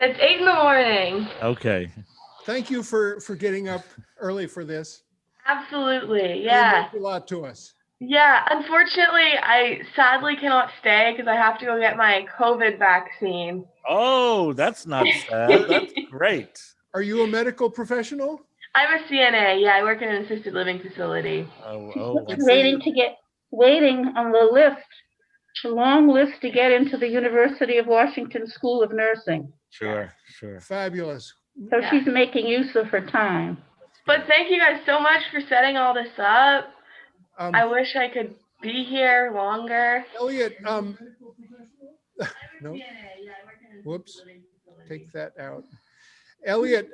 It's 8 in the morning. Okay. Thank you for getting up early for this. Absolutely, It yeah. means a lot to us. Yeah, unfortunately, I sadly cannot stay because I have to go get my COVID vaccine. Oh, that's not sad. That's great. Are you a medical professional? I'm a CNA. Yeah, I work in an assisted living facility. Oh, Waiting on the list, the long list to get into the University of Washington School of Nursing. Sure. Fabulous. So she's making use of her time. But thank you guys so much for setting all this up. I wish I could be here longer. Elliot, no. Whoops, take that out. Elliot,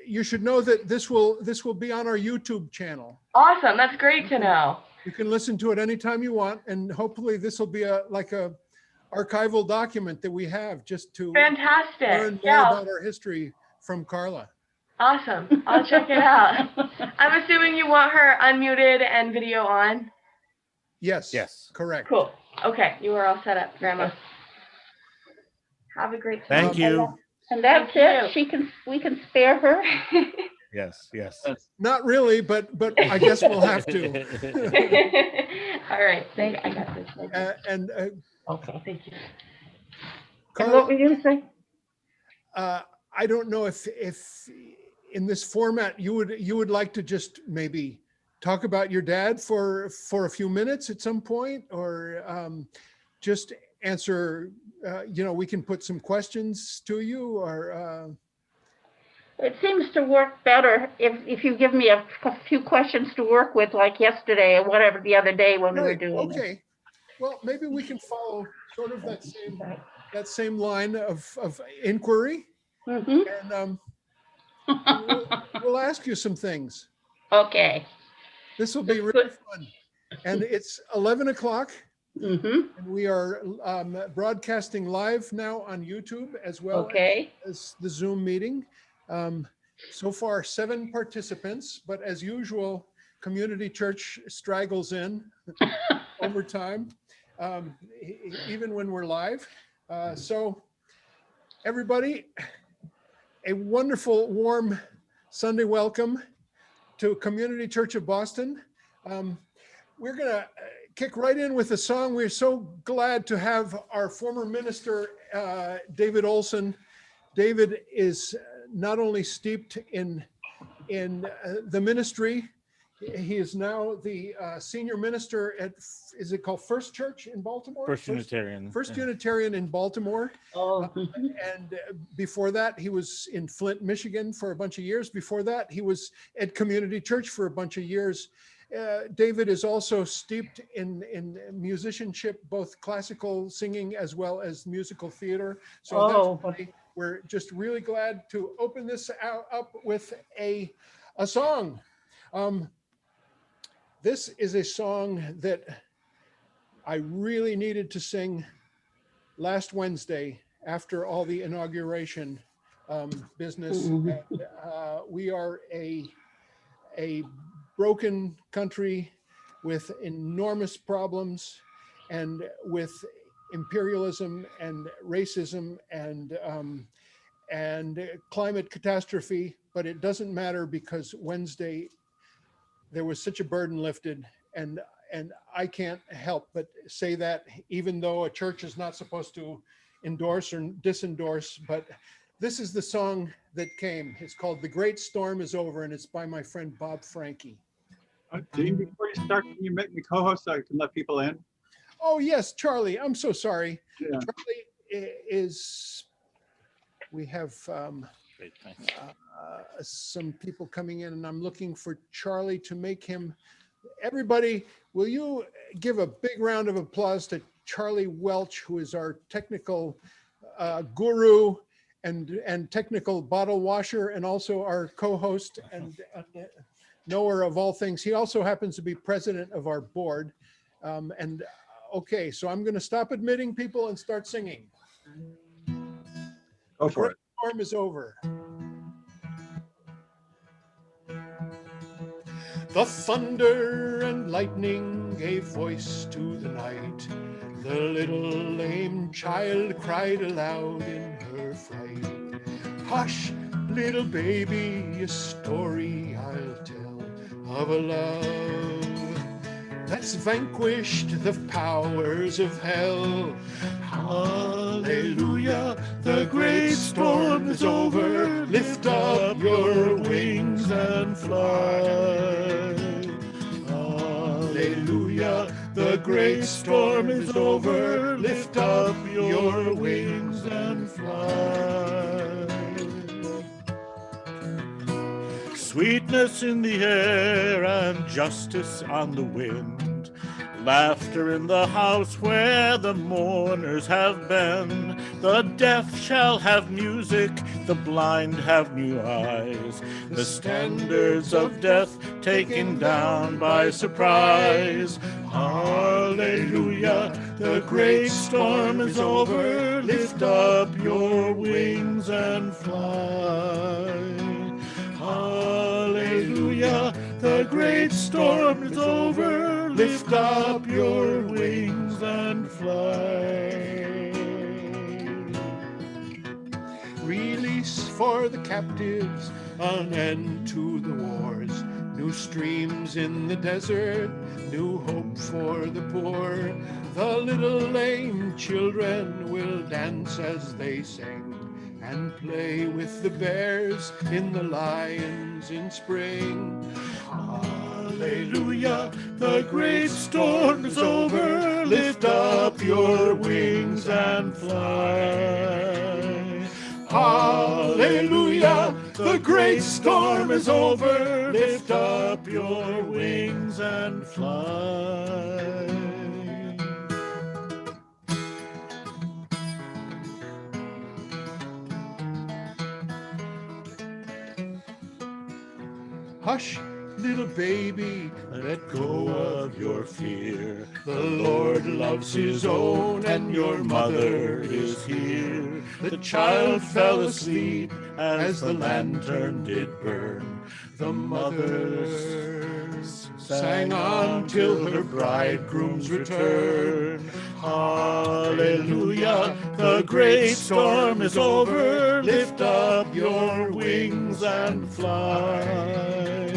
you should know that this will be on our YouTube channel. Awesome, that's great to know. You can listen to it anytime you want, and hopefully this will be a archival document that we have just to Fantastic. learn more about our history from Karla. Awesome, I'll check it out. I'm assuming you want her unmuted and video on? Yes, correct. Cool, okay, you are all set up, Grandma. Have a great time. Thank you. And that's it. We can spare her. Yes. Not really, but I guess we'll have to. All right, thank you. I got this. Okay, thank you. Karla, what were you going to say? I don't know if in this format you would like to just maybe talk about your dad for a few minutes at some point, or just answer. We can put some questions to you, or. It seems to work better if you give me a few questions to work with, like yesterday or whatever the other day when we were doing it. Okay. Well, maybe we can follow sort of that same line of inquiry, and we'll ask you some things. Okay. This will be really fun, and it's 11 o'clock. And we are broadcasting live now on YouTube as well as the Zoom meeting. So far, 7 participants, but as usual, Community Church straggles in over time, even when we're live. So everybody, a wonderful, warm Sunday welcome to Community Church of Boston. We're going to kick right in with a song. We're so glad to have our former minister, David Olson. David is not only steeped in the ministry, he is now the senior minister at, is it called First Church in Baltimore? First Unitarian. First Unitarian in Baltimore. And before that, he was in Flint, Michigan for a bunch of years. Before that, he was at Community Church for a bunch of years. David is also steeped in musicianship, both classical singing as well as musical theater. So that's why we're just really glad to open this up with a song. This is a song that I really needed to sing last Wednesday after all the inauguration business. And, we are a broken country with enormous problems, and with imperialism and racism and climate catastrophe. But it doesn't matter, because Wednesday there was such a burden lifted, and I can't help but say that, even though a church is not supposed to endorse or disendorse. But this is the song that came. It's called "The Great Storm Is Over," and it's by my friend Bob Franke. Gene, before you start, can you make me co-host so I can let people in? Oh yes, Charlie, I'm so sorry. Yeah. Charlie we have some people coming in, and I'm looking for Charlie to make him. Everybody, will you give a big round of applause to Charlie Welch, who is our technical guru and technical bottle washer, and also our co-host and knower of all things. He also happens to be president of our board. Okay, so I'm going to stop admitting people and start singing. Go for it. The storm is over. The thunder and lightning gave voice to the night. The little lame child cried aloud in her fright. Hush, little baby, a story I'll tell of a love that's vanquished the powers of hell. Hallelujah, the great storm is over. Lift up your wings and fly. Hallelujah, the great storm is over. Lift up your wings and fly. Sweetness in the air and justice on the wind. Laughter in the house where the mourners have been. The deaf shall have music, the blind have new eyes. The standards of death taken down by surprise. Hallelujah, the great storm is over. Lift up your wings and fly. Hallelujah, the great storm is over. Lift up your wings and fly. Release for the captives, an end to the wars. New streams in the desert, new hope for the poor. The little lame children will dance as they sing and play with the bears in the lions in spring. Hallelujah, the great storm is over. Lift up your wings and fly. Hallelujah, the great storm is over. Lift up your wings and fly. Hush, little baby, Let go of your fear. the Lord loves his own, and your mother is here. The child fell asleep as the lantern did burn. The mother sang on till her bridegroom's return. Hallelujah, the great storm is over. Lift up your wings and fly.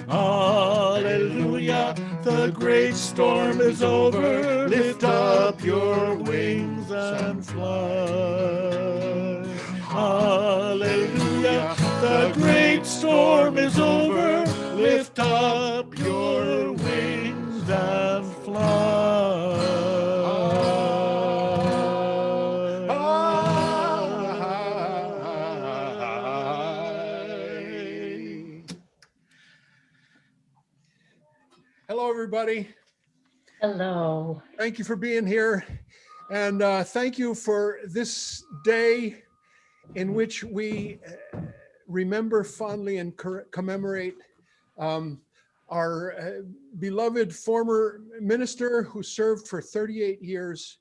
Hallelujah, the great storm is over. Lift up your wings and fly. Hallelujah, the great storm is over. Lift up your wings and fly. Hello, everybody. Hello. Thank you for being here. And thank you for this day in which we remember fondly and commemorate our beloved former minister who served for 38 years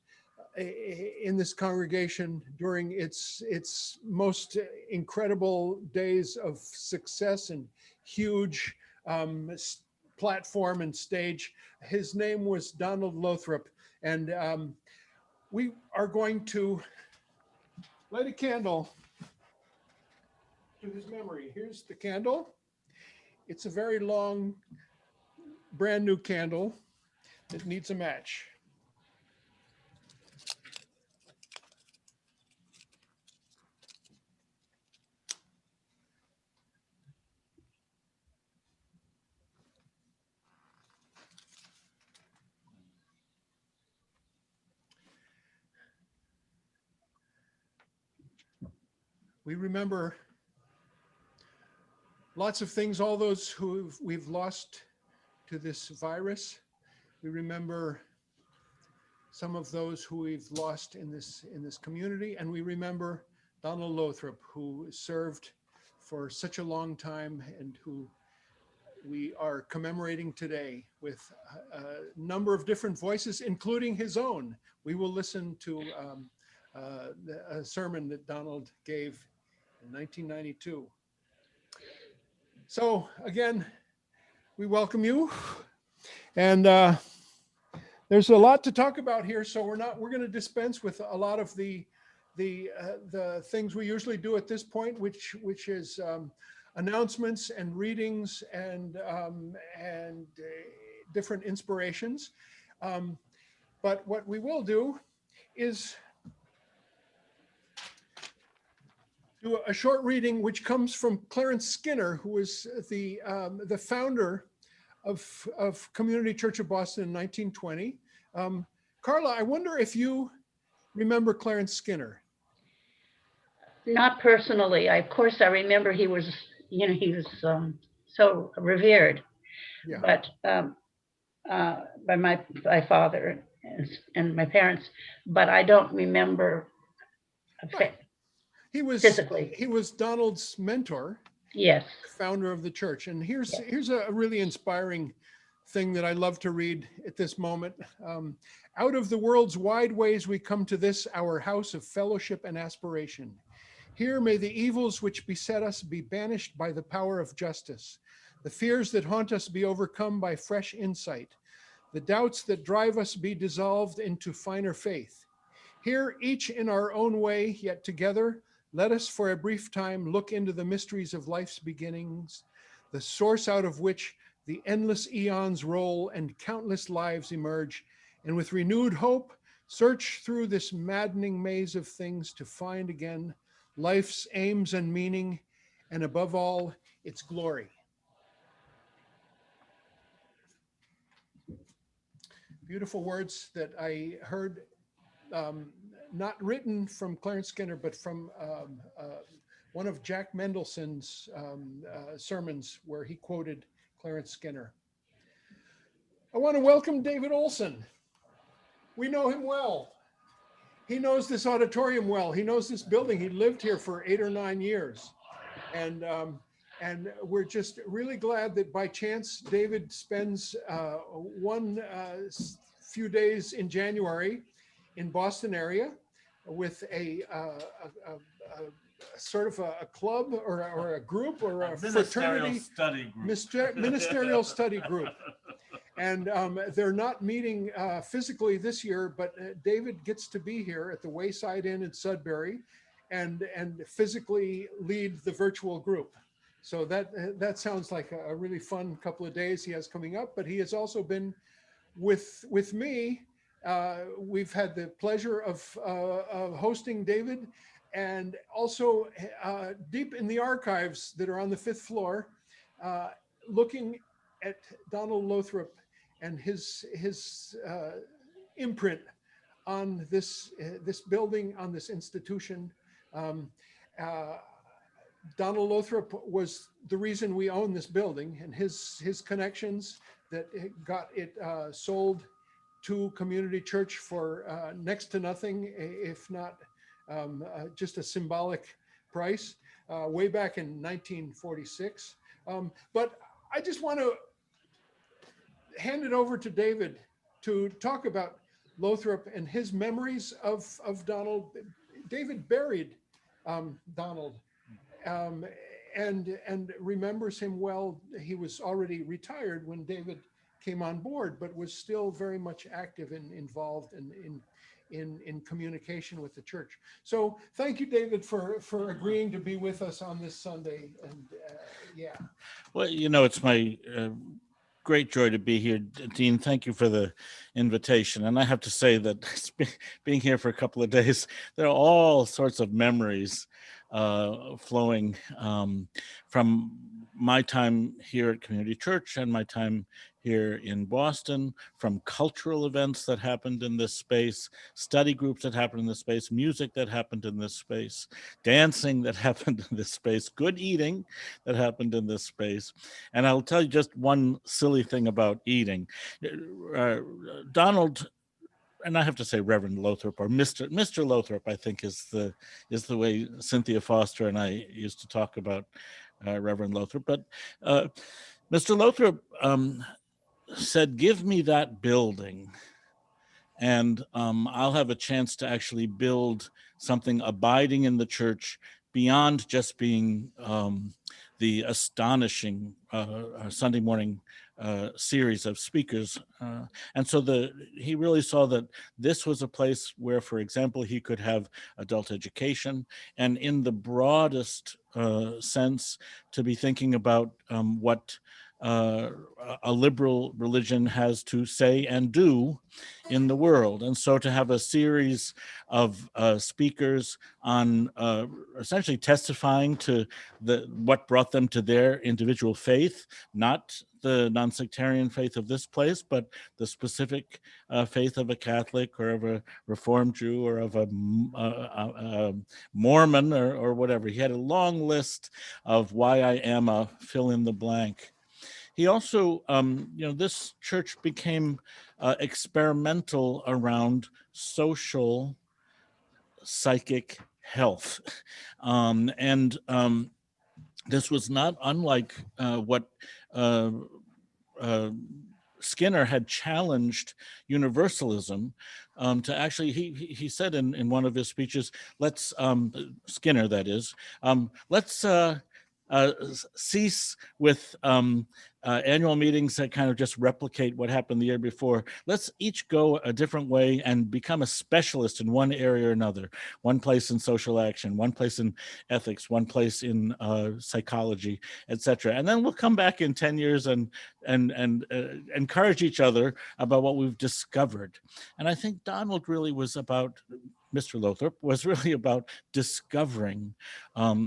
in this congregation during its most incredible days of success and huge platform and stage. His name was Donald Lothrop, and we are going to light a candle to his memory. Here's the candle. It's a very long, brand new candle that needs a match. We remember lots of things, all those who we've lost to this virus. We remember some of those who we've lost in this community, and we remember Donald Lothrop, who served for such a long time and who we are commemorating today with a number of different voices, including his own. We will listen to a sermon that Donald gave in 1992. So again, we welcome you, and there's a lot to talk about here. So we're going to dispense with a lot of the the things we usually do at this point, which is announcements and readings and different inspirations. But what we will do is do a short reading, which comes from Clarence Skinner, who was the founder of Community Church of Boston in 1920. Karla, I wonder if you remember Clarence Skinner. Not personally. Of course, I remember he was so revered, Yeah. but by my father and my parents, but I don't remember physically. He was Donald's mentor. Yes. Founder of the church. And here's a really inspiring thing that I love to read at this moment. Out of the world's wide ways we come to this, our house of fellowship and aspiration. Here may the evils which beset us be banished by the power of justice, the fears that haunt us be overcome by fresh insight, the doubts that drive us be dissolved into finer faith. Here, each in our own way, yet together, let us for a brief time look into the mysteries of life's beginnings, the source out of which the endless eons roll and countless lives emerge, and with renewed hope, search through this maddening maze of things to find again life's aims and meaning, and above all, its glory. Beautiful words that I heard, not written from Clarence Skinner, but from one of Jack Mendelssohn's sermons where he quoted Clarence Skinner. I want to welcome David Olson. We know him well. He knows this auditorium well. He knows this building. He lived here for 8 or 9 years. And we're just really glad that by chance, David spends one few days in January in Boston area with a sort of a club or a group or a fraternity ministerial study group. And they're not meeting physically this year, but David gets to be here at the Wayside Inn in Sudbury and physically lead the virtual group. So that sounds like a really fun couple of days he has coming up, but he has also been with me. We've had the pleasure of hosting David, and also deep in the archives that are on the 5th floor, looking at Donald Lothrop and his imprint on this building, on this institution. Donald Lothrop was the reason we own this building, and his connections that got it sold to Community Church for next to nothing, if not just a symbolic price, way back in 1946. But I just want to hand it over to David to talk about Lothrop and his memories of Donald. David buried Donald and remembers him well. He was already retired when David came on board, but was still very much active and involved in communication with the church. So thank you, David, for agreeing to be with us on this Sunday. And yeah. Well, it's my great joy to be here, Dean. Thank you for the invitation. And I have to say that being here for a couple of days, there are all sorts of memories flowing from my time here at Community Church and my time here in Boston, from cultural events that happened in this space, study groups that happened in this space, music that happened in this space, dancing that happened in this space, good eating that happened in this space. And I'll tell you just one silly thing about eating. Donald, and I have to say Reverend Lothrop, or Mr. Lothrop, I think is the way Cynthia Foster and I used to talk about Reverend Lothrop. But Mr. Lothrop said, "Give me that building, and I'll have a chance to actually build something abiding in the church beyond just being the astonishing Sunday morning series of speakers. And so he really saw that this was a place where, for example, he could have adult education, and in the broadest sense, to be thinking about what a liberal religion has to say and do in the world. And so to have a series of speakers on essentially testifying to what brought them to their individual faith, not the non-sectarian faith of this place, but the specific faith of a Catholic or of a Reformed Jew or of a Mormon or whatever. He had a long list of why I am a fill in the blank. He also, this church became experimental around social psychic health. This was not unlike what Skinner had challenged universalism to actually, he said in one of his speeches, let's, Skinner that is, let's cease with annual meetings that kind of just replicate what happened the year before. Let's each go a different way and become a specialist in one area or another. One place in social action, one place in ethics, one place in psychology, etc. And then we'll come back in 10 years and encourage each other about what we've discovered. And I think Donald really was about, Mr. Lothrop was really about discovering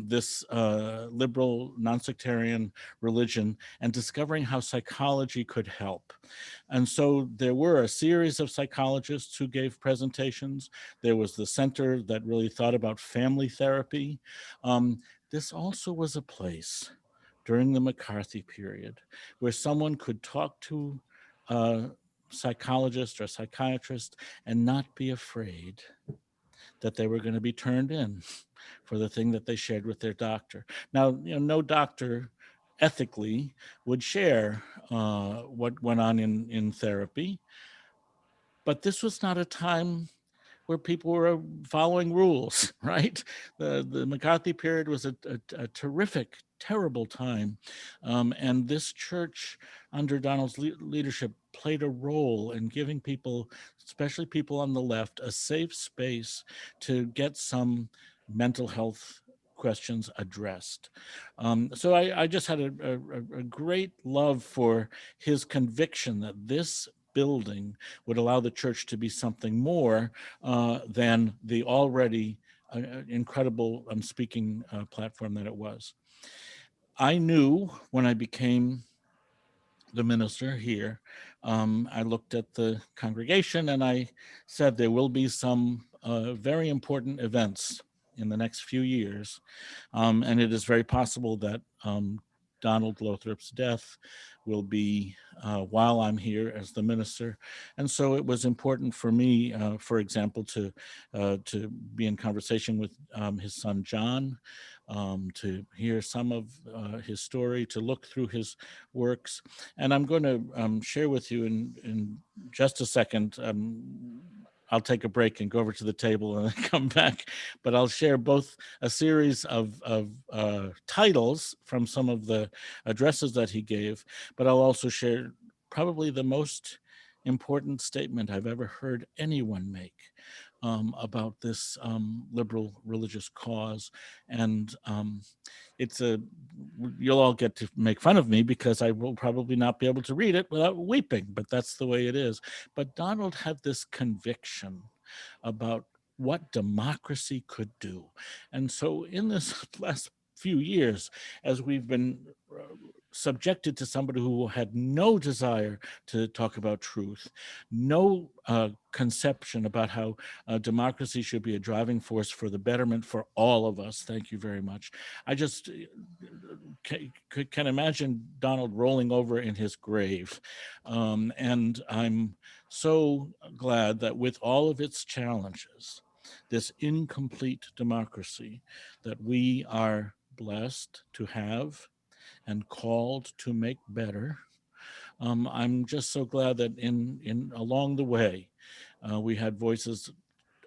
this liberal, non-sectarian religion and discovering how psychology could help. And so there were a series of psychologists who gave presentations. There was the center that really thought about family therapy. This also was a place during the McCarthy period where someone could talk to a psychologist or psychiatrist and not be afraid that they were going to be turned in for the thing that they shared with their doctor. Now, no doctor ethically would share what went on in therapy, but this was not a time where people were following rules, right? The McCarthy period was a terrific, terrible time. And this church under Donald's leadership played a role in giving people, especially people on the left, a safe space to get some mental health questions addressed. So I just had a great love for his conviction that this building would allow the church to be something more than the already incredible speaking platform that it was. I knew when I became the minister here, I looked at the congregation and I said there will be some very important events in the next few years. And it is very possible that Donald Lothrop's death will be while I'm here as the minister. And so it was important for me, for example, to be in conversation with his son, John, to hear some of his story, to look through his works. And I'm going to share with you in just a second. I'll take a break and go over to the table and then come back. But I'll share both a series of titles from some of the addresses that he gave, but I'll also share probably the most important statement I've ever heard anyone make about this liberal religious cause. And you'll all get to make fun of me because I will probably not be able to read it without weeping, but that's the way it is. But Donald had this conviction about what democracy could do. And so in this last few years, as we've been subjected to somebody who had no desire to talk about truth, no conception about how democracy should be a driving force for the betterment for all of us. Thank you very much. I just can imagine Donald rolling over in his grave. And I'm so glad that with all of its challenges, this incomplete democracy that we are blessed to have and called to make better. I'm just so glad that in along the way, we had voices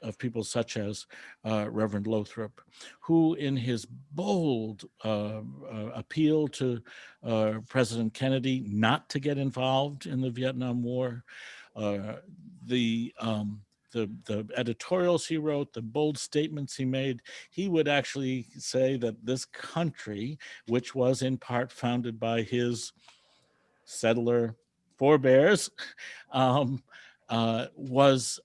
of people such as Reverend Lothrop, who in his bold appeal to President Kennedy not to get involved in the Vietnam War, the editorials he wrote, the bold statements he made, he would actually say that this country, which was in part founded by his settler forebears, was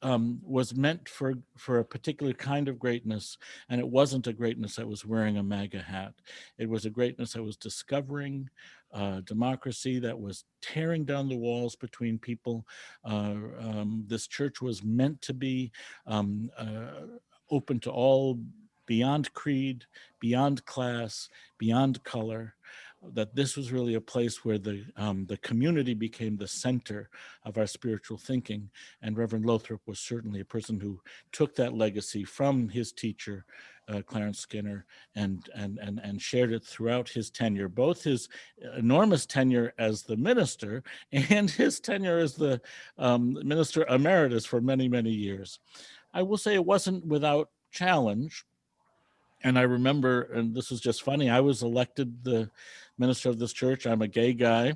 meant for a particular kind of greatness, and it wasn't a greatness that was wearing a MAGA hat. It was a greatness that was discovering democracy, that was tearing down the walls between people. This church was meant to be open to all, beyond creed, beyond class, beyond color. That this was really a place where the community became the center of our spiritual thinking. And Reverend Lothrop was certainly a person who took that legacy from his teacher, Clarence Skinner, and shared it throughout his tenure, both his enormous tenure as the minister and his tenure as the minister emeritus for many, many years. I will say it wasn't without challenge. And I remember, and this was just funny, I was elected the minister of this church. I'm a gay guy,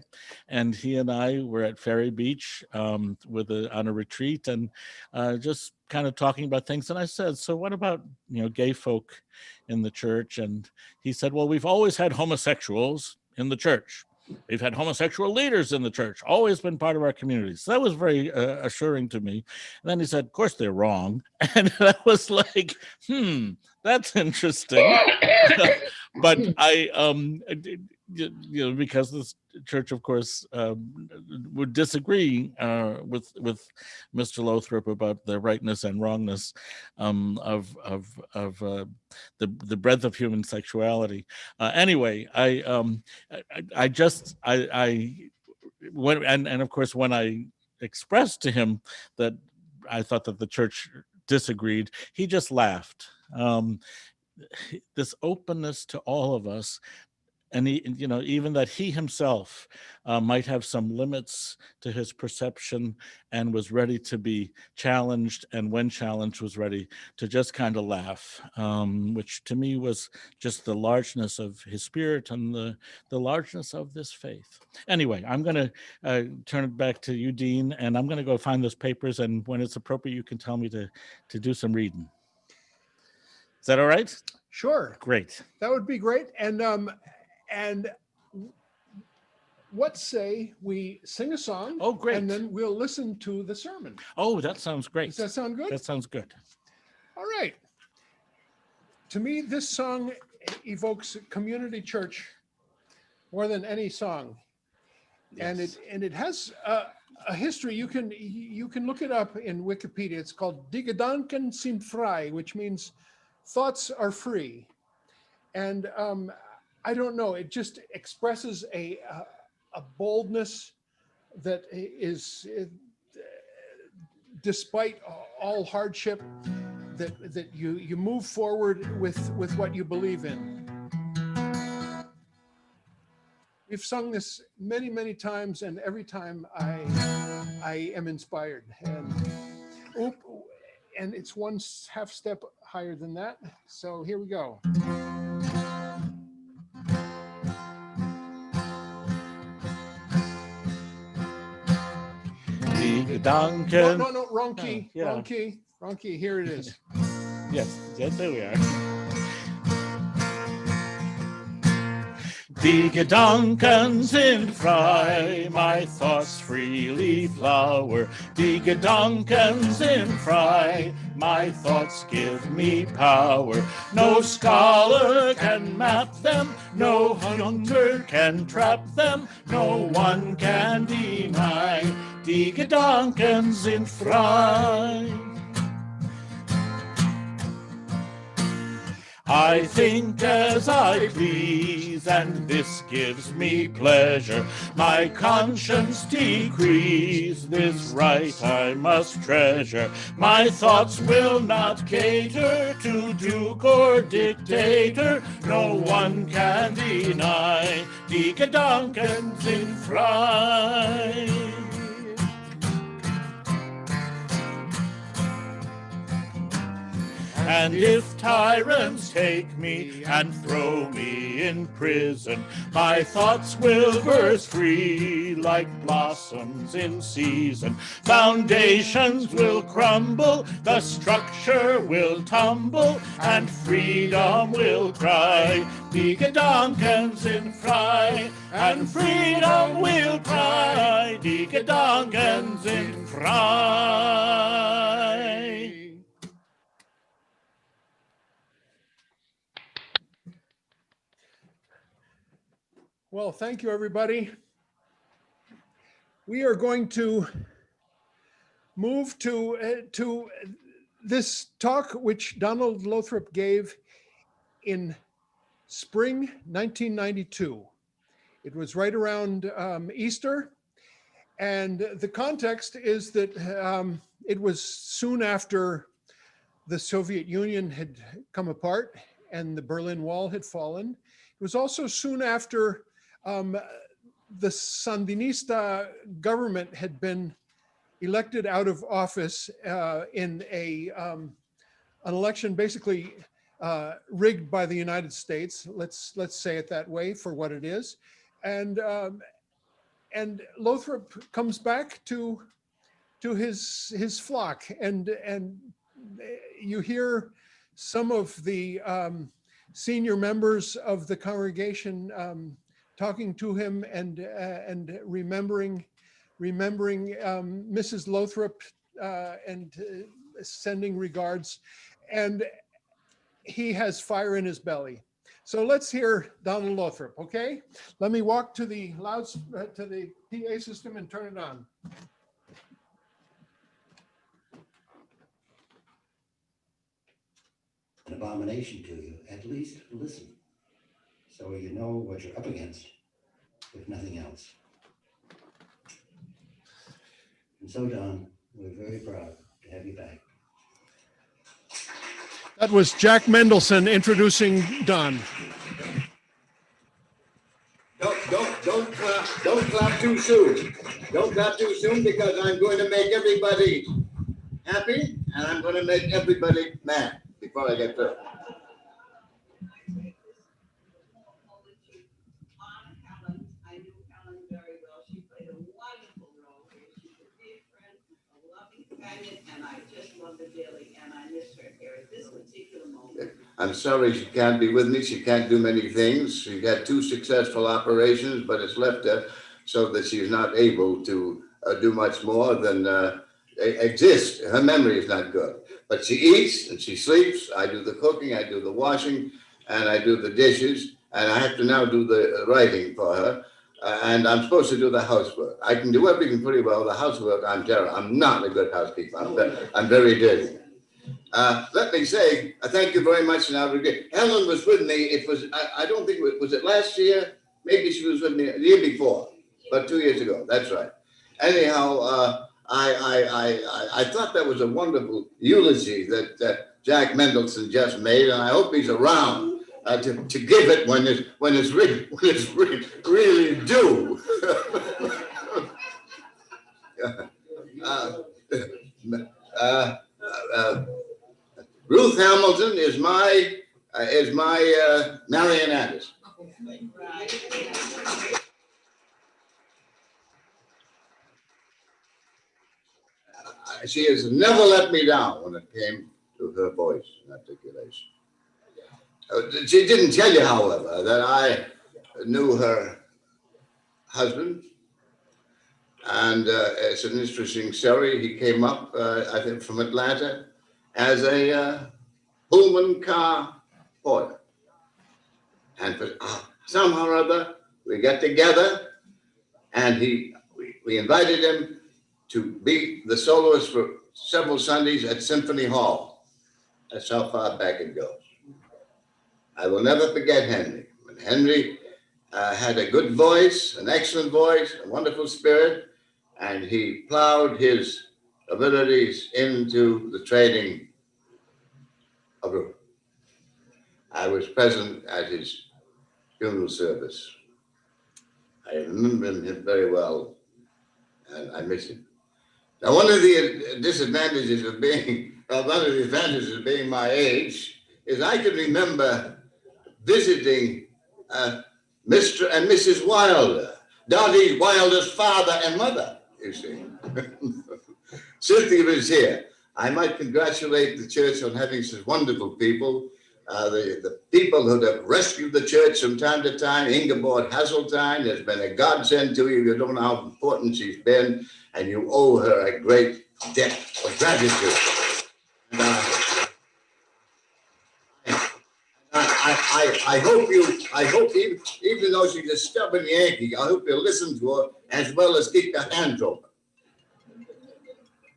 and he and I were at Ferry Beach on a retreat, and just kind of talking about things. And I said, so what about, gay folk in the church? And he said, well, we've always had homosexuals in the church. We've had homosexual leaders in the church, always been part of our community. So that was very assuring to me. And then he said, of course they're wrong. And that was like, that's interesting. But I, because this church, of course, would disagree with Mr. Lothrop about the rightness and wrongness of the breadth of human sexuality. Anyway, and of course, when I expressed to him that I thought that the church disagreed, he just laughed. This openness to all of us, and he, even that he himself might have some limits to his perception and was ready to be challenged, and when challenged was ready to just kind of laugh, which to me was just the largeness of his spirit and the largeness of this faith. Anyway, I'm going to turn it back to you, Dean, and I'm going to go find those papers, and when it's appropriate, you can tell me to do some reading. Is that all right? Sure. Great. That would be great. And what say we sing a song? Oh, great. And then we'll listen to the sermon. Oh, that sounds great. Does that sound good? That sounds good. All right. To me, this song evokes community church more than any song. Yes. And it has a history. You can look it up in Wikipedia. It's called Die Gedanken sind frei, which means thoughts are free. And I don't know, it just expresses a boldness that is, despite all hardship, that you move forward with what you believe in. We've sung this many, many times, and every time I am inspired. And it's one half step higher than that. So here we go. Gedanken. No, wrong key. Yeah. Wrong key. Here it is. Yes, there we are. Die Gedanken sind frei, my thoughts freely flower. Die Gedanken sind frei, my thoughts give me power. No scholar can map them, no hunter can trap them, no one can deny. Die Gedanken sind frei. I think as I please, and this gives me pleasure. My conscience decrees, this right I must treasure. My thoughts will not cater to duke or dictator. No one can deny. Die Gedanken sind frei. And if tyrants take me and throw me in prison, my thoughts will burst free like blossoms in season. Foundations will crumble, the structure will tumble, and freedom will cry. Deke-donkens in fry, and freedom will cry. Deke-donkens in fry. Well, thank you, everybody. We are going to move to this talk, which Donald Lothrop gave in spring 1992. It was right around Easter. And the context is that it was soon after the Soviet Union had come apart and the Berlin Wall had fallen. It was also soon after the Sandinista government had been elected out of office in an election basically rigged by the United States. Let's say it that way for what it is. And Lothrop comes back to his flock, and you hear some of the senior members of the congregation talking to him and remembering Mrs. Lothrop and sending regards, and he has fire in his belly. So let's hear Donald Lothrop, okay? Let me walk to the to the PA system and turn it on. An abomination to you, at least listen, so you know what you're up against, if nothing else. And so, Don, we're very proud to have you back. That was Jack Mendelson introducing Don. Don't clap too soon. Don't clap too soon, because I'm going to make everybody happy and I'm going to make everybody mad before I get through. I knew Helen very well. She played a wonderful role here. She's a dear friend, a loving companion, and I just love her dearly, and I miss her here at this particular moment. I'm sorry she can't be with me. She can't do many things. She had 2 successful operations, but it's left her so that she's not able to do much more than exist. Her memory is not good, but she eats and she sleeps. I do the cooking, I do the washing, and I do the dishes, and I have to now do the writing for her. And I'm supposed to do the housework. I can do everything pretty well. The housework, I'm terrible. I'm not a good housekeeper. I'm very dirty. Let me say, thank you very much. Now, Helen was with me. It was, I don't think, was it last year? Maybe she was with me the year before, but 2 years ago. That's right. Anyhow, I thought that was a wonderful eulogy that Jack Mendelson just made, and I hope he's around to give it when it's really due. Ruth Hamilton is my marionette. She has never let me down when it came to her voice and articulation. She didn't tell you, however, that I knew her husband, and it's an interesting story. He came up, I think, from Atlanta as a Pullman car porter, and for, somehow or other we got together, and we invited him to be the soloist for several Sundays at Symphony Hall. That's how far back it goes. I will never forget Henry. When Henry had a good voice, an excellent voice, a wonderful spirit, and he plowed his abilities into the trading of Europe. I was present at his funeral service. I remember him very well, and I miss him. Now, one of the disadvantages of being one of the advantages of being my age is I can remember visiting Mr. and Mrs. Wilder, Dottie Wilder's father and mother, you see. Cynthia was here. I might congratulate the church on having such wonderful people. The people who have rescued the church from time to time, Ingeborg Hasseltine has been a godsend to you. You don't know how important she's been, and you owe her a great debt of gratitude. And, I hope even though she's a stubborn Yankee, I hope you listen to her as well as keep your hands open.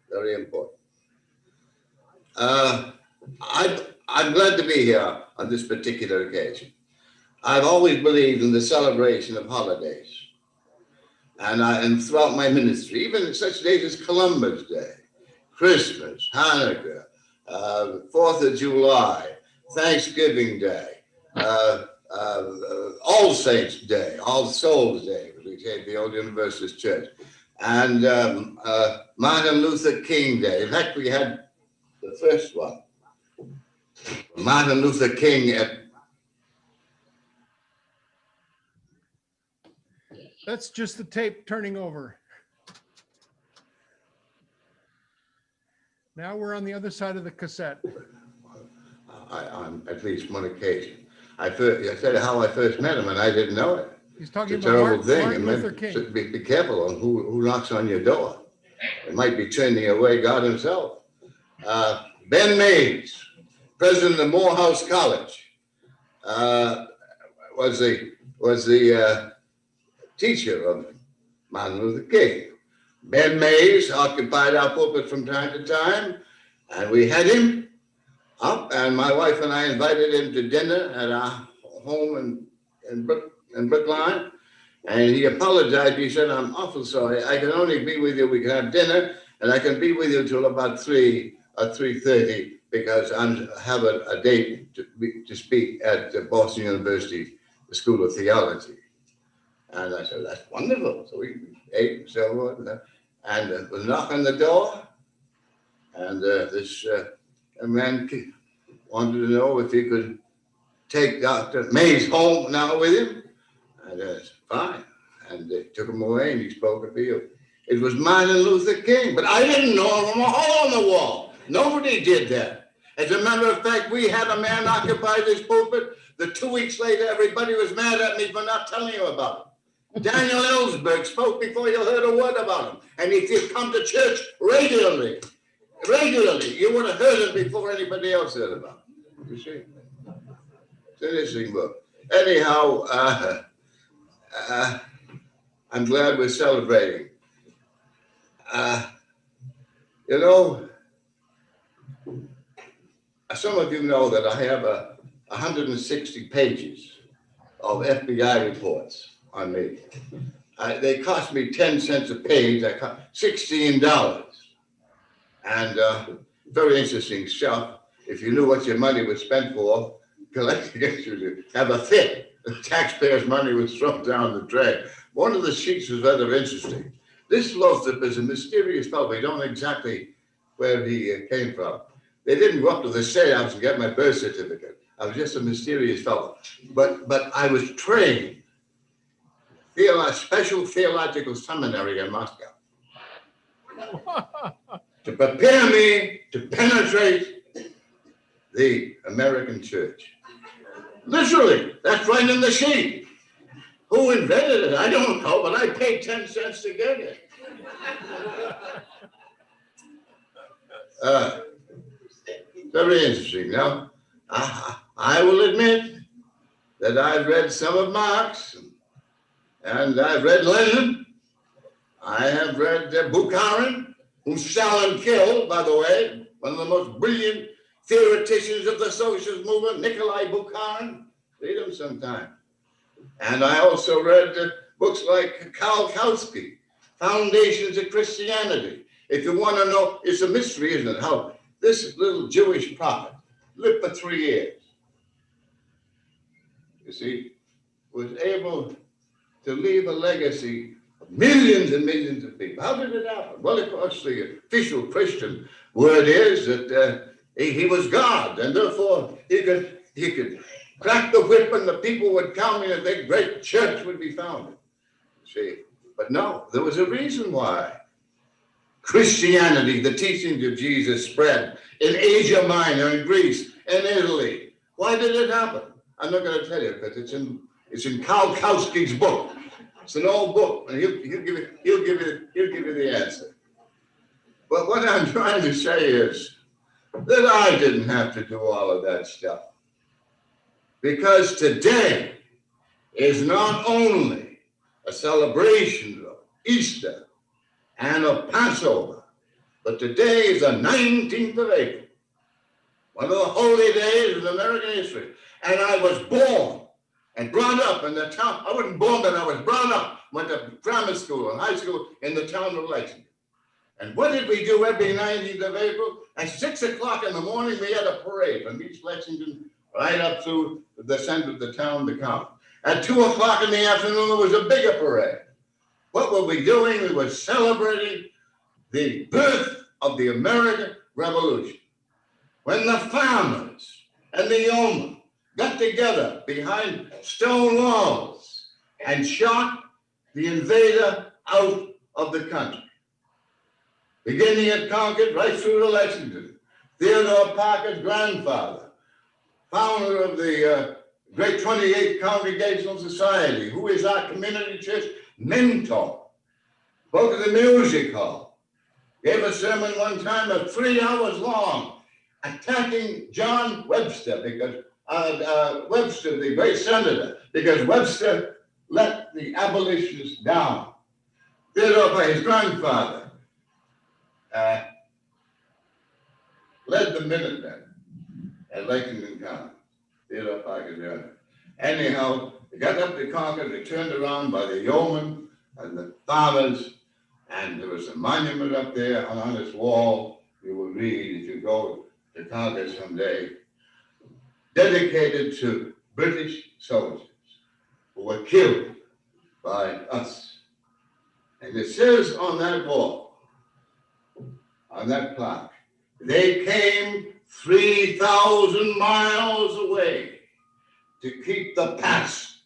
Very important. I'm glad to be here on this particular occasion. I've always believed in the celebration of holidays. And throughout my ministry, even in such days as Columbus Day, Christmas, Hanukkah, 4th of July, Thanksgiving Day, All Saints Day, All Souls Day, we say at the Old Universalist Church, and Martin Luther King Day. In fact, we had the first one, Martin Luther King at. That's just the tape turning over. Now we're on the other side of the cassette. On at least one occasion. I said how I first met him, and I didn't know it. He's talking it's a about terrible Martin Luther King. So be careful on who knocks on your door. It might be turning away God himself. Ben Mays, president of Morehouse College, was the teacher of Martin Luther King. Ben Mays occupied our pulpit from time to time, and we had him up, and my wife and I invited him to dinner at our home in Brookline, and he apologized. He said, "I'm awful sorry. I can only be with you. We can have dinner, and I can be with you till about 3 or 3:30 because I have a date to speak at Boston University, the School of Theology." And I said, "That's wonderful." So we ate and so on, and was knock on the door, and this man wanted to know if he could take Dr. Mays home now with him. And I said, fine. And they took him away and he spoke at the. It was Martin Luther King, but I didn't know him from a hole in the wall. Nobody did that. As a matter of fact, we had a man occupy this pulpit that 2 weeks later, everybody was mad at me for not telling you about him. Daniel Ellsberg spoke before you heard a word about him. And if you come to church regularly, you would have heard him before anybody else heard about him. You see? It's an interesting book. Anyhow, I'm glad we're celebrating. You know, some of you know that I have 160 pages of FBI reports on me. They cost me 10 cents a page. I cost $16. And very interesting stuff. If you knew what your money was spent for, collecting it, you'd have a fit. The taxpayers' money was thrown down the drain. One of the sheets was rather interesting. This Lothrop is a mysterious fellow. We don't know exactly where he came from. They didn't go up to the State House and get my birth certificate. I was just a mysterious fellow. But I was trained special theological seminary in Moscow to prepare me to penetrate the American church. Literally, that's right in the sheet. Who invented it? I don't know, but I paid 10 cents to get it. Very interesting. Now, I will admit that I've read some of Marx, and I've read Lenin. I have read Bukharin, whom Stalin killed, by the way, one of the most brilliant theoreticians of the socialist movement, Nikolai Bukharin. Read him sometime. And I also read books like Karl Kautsky, Foundations of Christianity. If you want to know, it's a mystery, isn't it, how this little Jewish prophet lived for 3 years. You see, was able to leave a legacy Millions and millions of people. How did it happen? Well, of course, the official Christian word is that he was God, and therefore he could crack the whip and the people would come and a big great church would be founded. See, but no, there was a reason why Christianity, the teachings of Jesus, spread in Asia Minor, in Greece, in Italy. Why did it happen? I'm not going to tell you because it's in Karl Olson's book. It's an old book, and he'll give you the answer. But what I'm trying to say is that I didn't have to do all of that stuff, because today is not only a celebration of Easter and of Passover, but today is the 19th of April, one of the holy days in American history. And I was born and brought up in the town. I wasn't born, but I was brought up, went to grammar school and high school in the town of Lexington. And what did we do every 19th of April? At 6 o'clock in the morning, we had a parade from East Lexington right up through the center of the town to come. At 2 o'clock in the afternoon, there was a bigger parade. What were we doing? We were celebrating the birth of the American Revolution. When the farmers and the yeomen got together behind stone walls and shot the invader out of the country. Beginning at Concord, right through to Lexington. Theodore Parker's grandfather, founder of the Great 28th Congregational Society, who is our community church mentor, spoke at the music hall, gave a sermon one time of 3 hours long, attacking John Webster, because Webster, the great senator, because Webster let the abolitionists down. Theodore, his grandfather, led the Minutemen at Lexington County. Theodore Parker's grandfather. Anyhow, they got up to Concord, they turned around by the yeomen and the farmers, and there was a monument up there, and on this wall, you will read, if you go to Concord someday, dedicated to British soldiers who were killed by us. And it says on that wall, on that plaque, they came 3,000 miles away to keep the past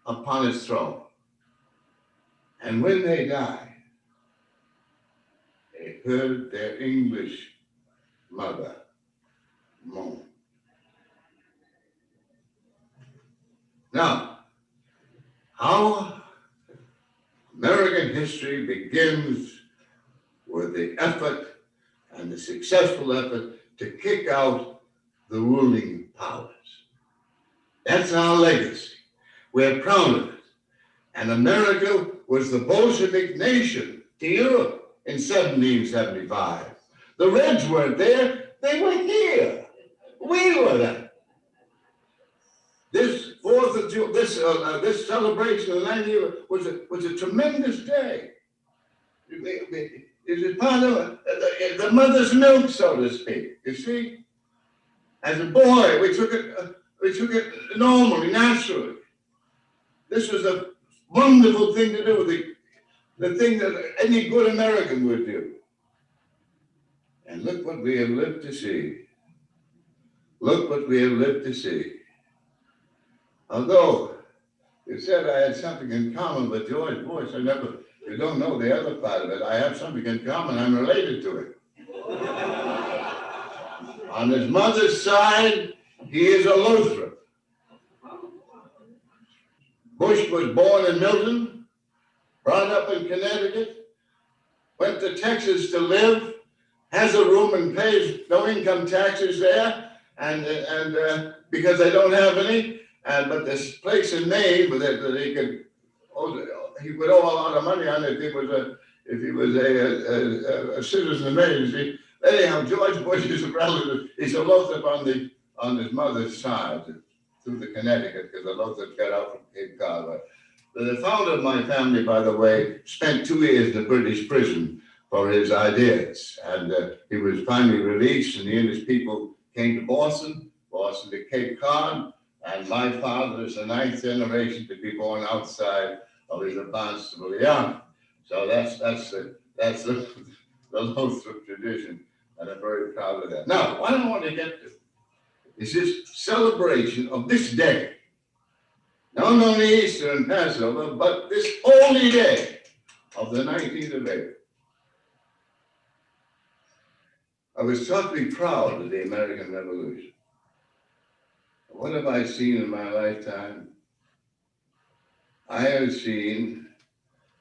upon its throne. And when they died, they heard their English mother moan. Now, how American history begins with the effort and the successful effort to kick out the ruling powers. That's our legacy. We're proud of it. And America was the Bolshevik nation to Europe in 1775. The Reds weren't there, they were here. We were there. This 4th of June, this celebration of the 90th was a tremendous day. It was part of the mother's milk, so to speak. You see, as a boy, we took it normally, naturally. This was a wonderful thing to do, the thing that any good American would do. And look what we have lived to see. Look what we have lived to see. Although you said I had something in common with George Bush, you don't know the other part of it. I have something in common. I'm related to it. On his mother's side, he is a Lothrop. Bush was born in Milton, brought up in Connecticut, went to Texas to live, has a room and pays no income taxes there, and because they don't have any, but this place in Maine that he would owe a lot of money on if he was a citizen of Maine. See? Anyhow, George Bush is a relative. He's a Lothrop on his mother's side through the Connecticut, because the Lothrops got out from Cape Cod. The founder of my family, by the way, spent 2 years in a British prison for his ideas, and he was finally released, and he and his people came to Boston to Cape Cod, and my father is the 9th generation to be born outside of his advance to the young. So that's the Lothrop tradition, and I'm very proud of that. Now, what I want to get to is this celebration of this day, not only Easter and Passover, but this holy day of the 19th of April. I was taught to be proud of the American Revolution. What have I seen in my lifetime? I have seen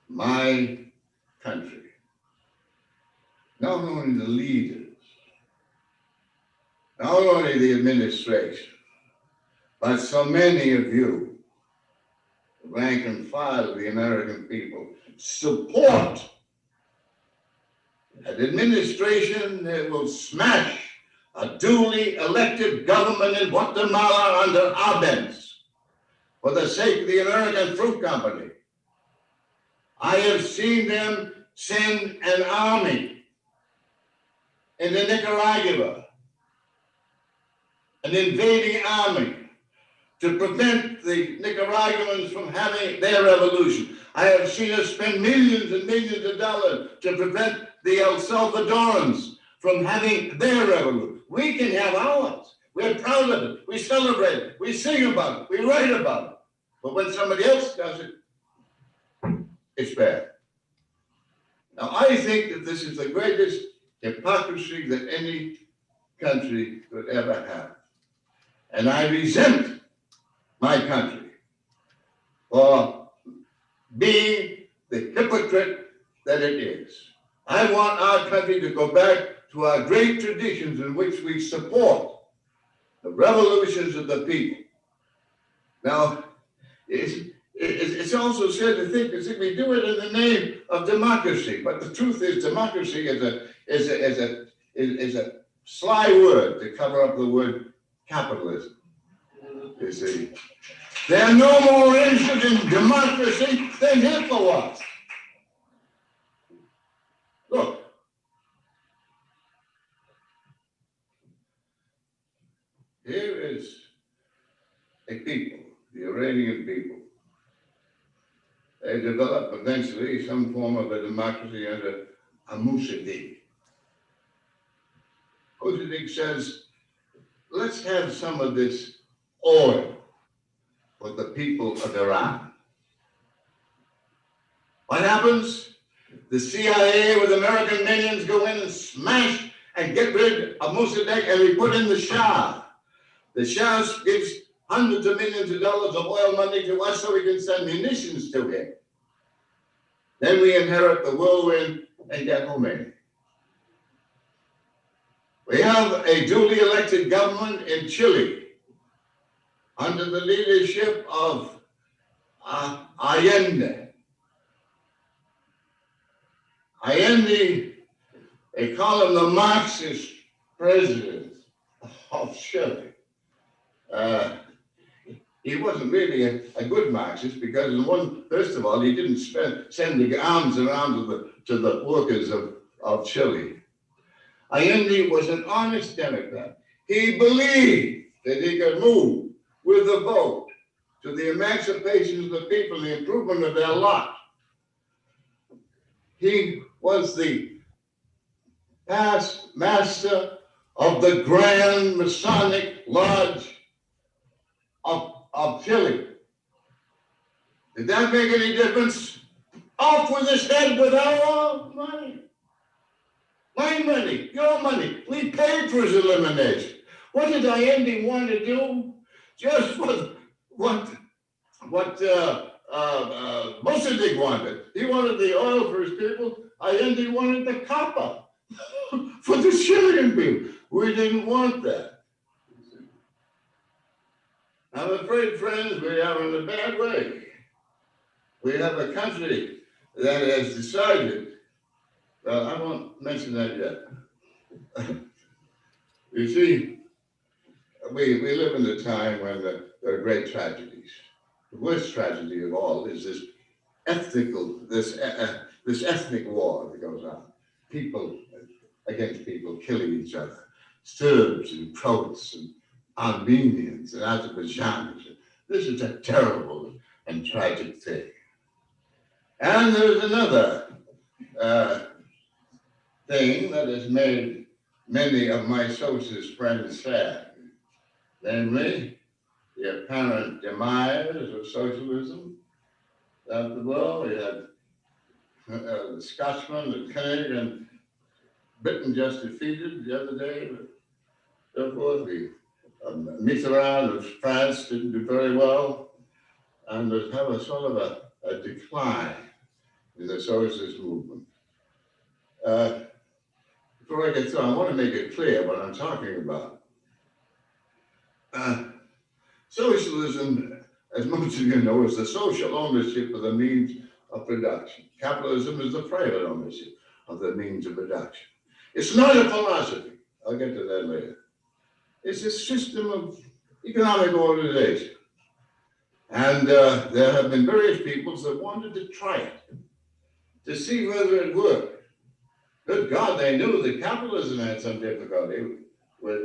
my country, not only the leaders, not only the administration, but so many of you, the rank and file of the American people, support an administration that will smash a duly elected government in Guatemala under Arbenz for the sake of the American Fruit Company. I have seen them send an army into Nicaragua, an invading army, to prevent the Nicaraguans from having their revolution. I have seen us spend millions and millions of dollars to prevent the El Salvadorans from having their revolution. We can have ours. We're proud of it. We celebrate it. We sing about it. We write about it. But when somebody else does it, it's bad. Now, I think that this is the greatest hypocrisy that any country could ever have. And I resent my country for being the hypocrite that it is. I want our country to go back to our great traditions in which we support the revolutions of the people. Now, it's also said to think as if we do it in the name of democracy, but the truth is democracy is a sly word to cover up the word capitalism. You see, they're no more interested in democracy than Hitler was. Look, here is a people, the Iranian people. They developed eventually some form of a democracy under a Mossadegh. Mossadegh says, let's have some of this oil for the people of Iran. What happens? The CIA with American minions go in and smash and get rid of Mossadegh, and we put in the Shah. The Shah gives hundreds of millions of dollars of oil money to us so we can send munitions to him. Then we inherit the whirlwind and get Khomeini. We have a duly elected government in Chile under the leadership of Allende. Allende, they call him the Marxist president of Chile. He wasn't really a good Marxist because, first of all, he didn't send the arms around to the workers of Chile. Allende was an honest Democrat. He believed that he could move with the vote to the emancipation of the people and the improvement of their lot. He was the past master of the Grand Masonic Lodge of Chile. Did that make any difference? Off with his head with our money. My money, your money. We paid for his elimination. What did Allende want to do? Just what Mossadegh wanted. He wanted the oil for his people. Allende wanted the copper for the Chilean people. We didn't want that. I'm afraid, friends, we are in a bad way. We have a country that has decided, well, I won't mention that yet. You see, we live in a time when there are great tragedies. The worst tragedy of all is this ethnic war that goes on. People against people killing each other. Serbs and Croats and Armenians and Azerbaijanis. This is a terrible and tragic thing. And there's another thing that has made many of my socialist friends sad, namely the apparent demise of socialism. After all, we had the Scotsman, the Koenig, and Britain just defeated the other day. Therefore, the Mitterrand of France didn't do very well, and there's have a sort of a decline in the socialist movement. Before I get through, I want to make it clear what I'm talking about. Socialism, as most of you know, is the social ownership of the means of production. Capitalism is the private ownership of the means of production. It's not a philosophy. I'll get to that later. It's a system of economic organization. And there have been various peoples that wanted to try it, to see whether it worked. Good God, they knew that capitalism had some difficulty with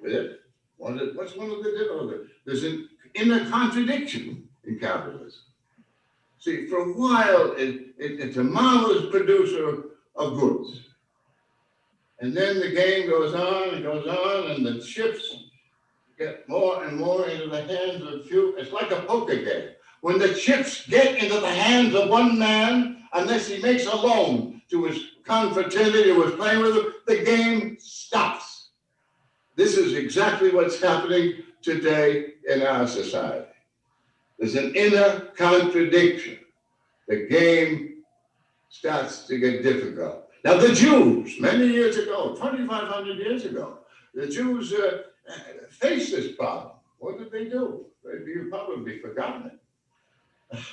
it. What's one of the difficulties? There's an inner contradiction in capitalism. See, for a while, it's a marvelous producer of goods. And then the game goes on and the chips get more and more into the hands of a few. It's like a poker game. When the chips get into the hands of one man, unless he makes a loan to his confraternity who was playing with him, the game stops. This is exactly what's happening today in our society. There's an inner contradiction. The game starts to get difficult. Now, the Jews, many years ago, 2,500 years ago, the Jews faced this problem. What did they do? You've probably forgotten it.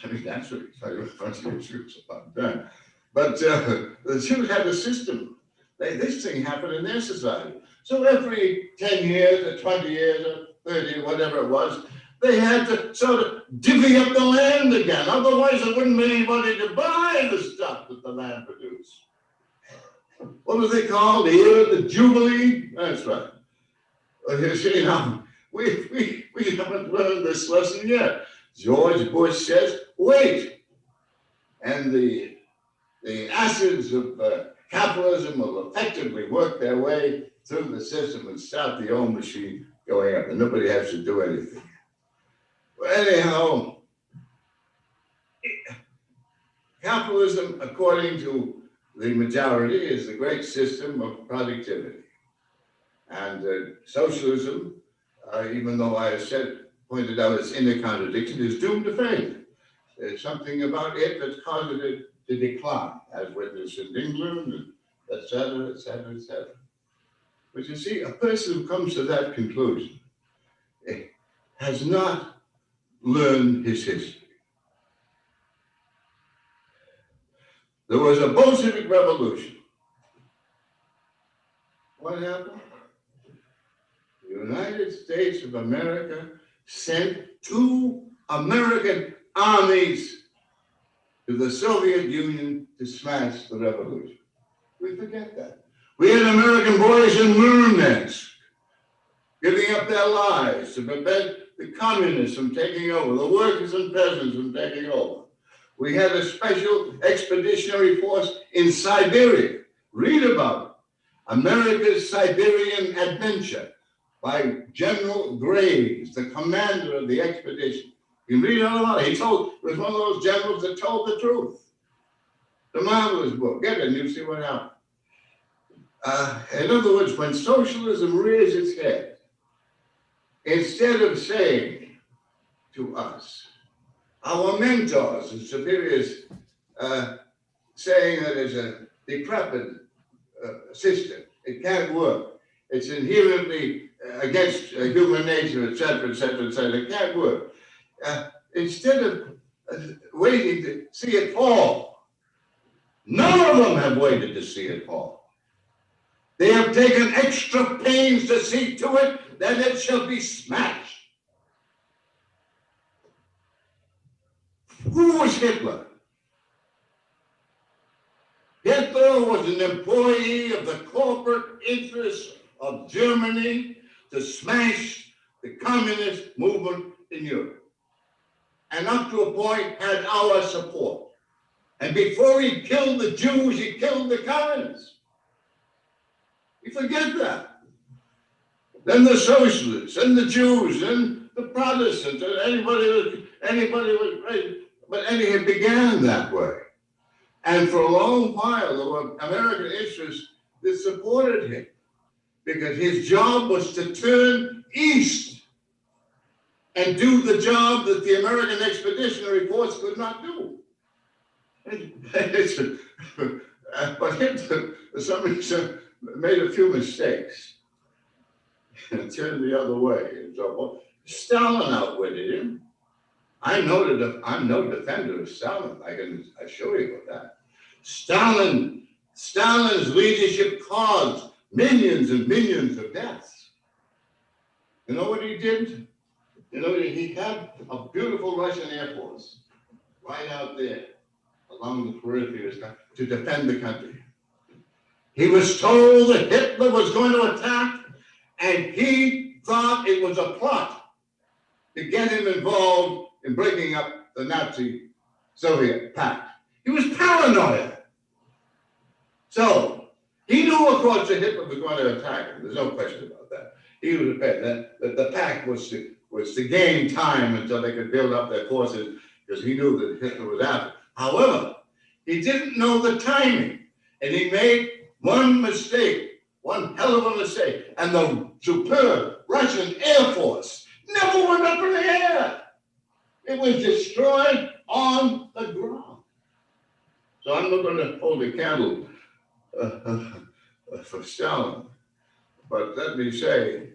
I mean, that's what the Jews about that. But the Jews had a system. This thing happened in their society. So every 10 years or 20 years or 30, whatever it was, they had to sort of divvy up the land again. Otherwise, there wouldn't be anybody to buy the stuff that the land produced. What was they called? The year of the Jubilee? That's right. Well, you see, now, we haven't learned this lesson yet. George Bush says, wait. And the acids of capitalism will effectively work their way through the system and start the old machine going up, and nobody has to do anything. Well, anyhow, capitalism, according to the majority, is the great system of productivity. And socialism, even though I have pointed out its inner contradiction, is doomed to failure. There's something about it that's causing it to decline, as witnessed in England, and et cetera, et cetera, et cetera. But you see, a person who comes to that conclusion has not learned his history. There was a Bolshevik revolution. What happened? The United States of America sent 2 American armies to the Soviet Union to smash the revolution. We forget that. We had American boys in Murmansk giving up their lives to prevent the communists from taking over, the workers and peasants from taking over. We had a special expeditionary force in Siberia. Read about it. America's Siberian Adventure by General Graves, the commander of the expedition. You read all about it. He was one of those generals that told the truth. The marvelous book. Get it and you see what happened. In other words, when socialism rears its head, instead of saying to us, our mentors and superiors saying that it's a decrepit system, it can't work, it's inherently against human nature, et cetera, et cetera, et cetera, it can't work. Instead of waiting to see it fall, none of them have waited to see it fall. They have taken extra pains to see to it that it shall be smashed. Who was Hitler? Hitler was an employee of the corporate interests of Germany to smash the communist movement in Europe. and up to a point had our support. And before he killed the Jews, he killed the communists. You forget that. Then the socialists, and the Jews, and the Protestants, and anybody was right. But it began that way. And for a long while, there were American interests that supported him because his job was to turn east and do the job that the American Expeditionary Force could not do. But Hitler, for some reason, made a few mistakes and turned the other way. And so Stalin outwitted him. I'm no defender of Stalin. I can assure you of that. Stalin's leadership caused millions and millions of deaths. You know what he did? You know, he had a beautiful Russian Air Force right out there along the periphery of his country to defend the country. He was told that Hitler was going to attack, and he thought it was a plot to get him involved in breaking up the Nazi Soviet pact. He was paranoid. So he knew, of course, that Hitler was going to attack him. There's no question about that. He was prepared. The pact was to gain time until they could build up their forces, because he knew that Hitler was after. However, he didn't know the timing, and he made one mistake, one hell of a mistake, and the superb Russian Air Force never went up in the air. It was destroyed on the ground. So I'm not going to hold a candle for Stalin, but let me say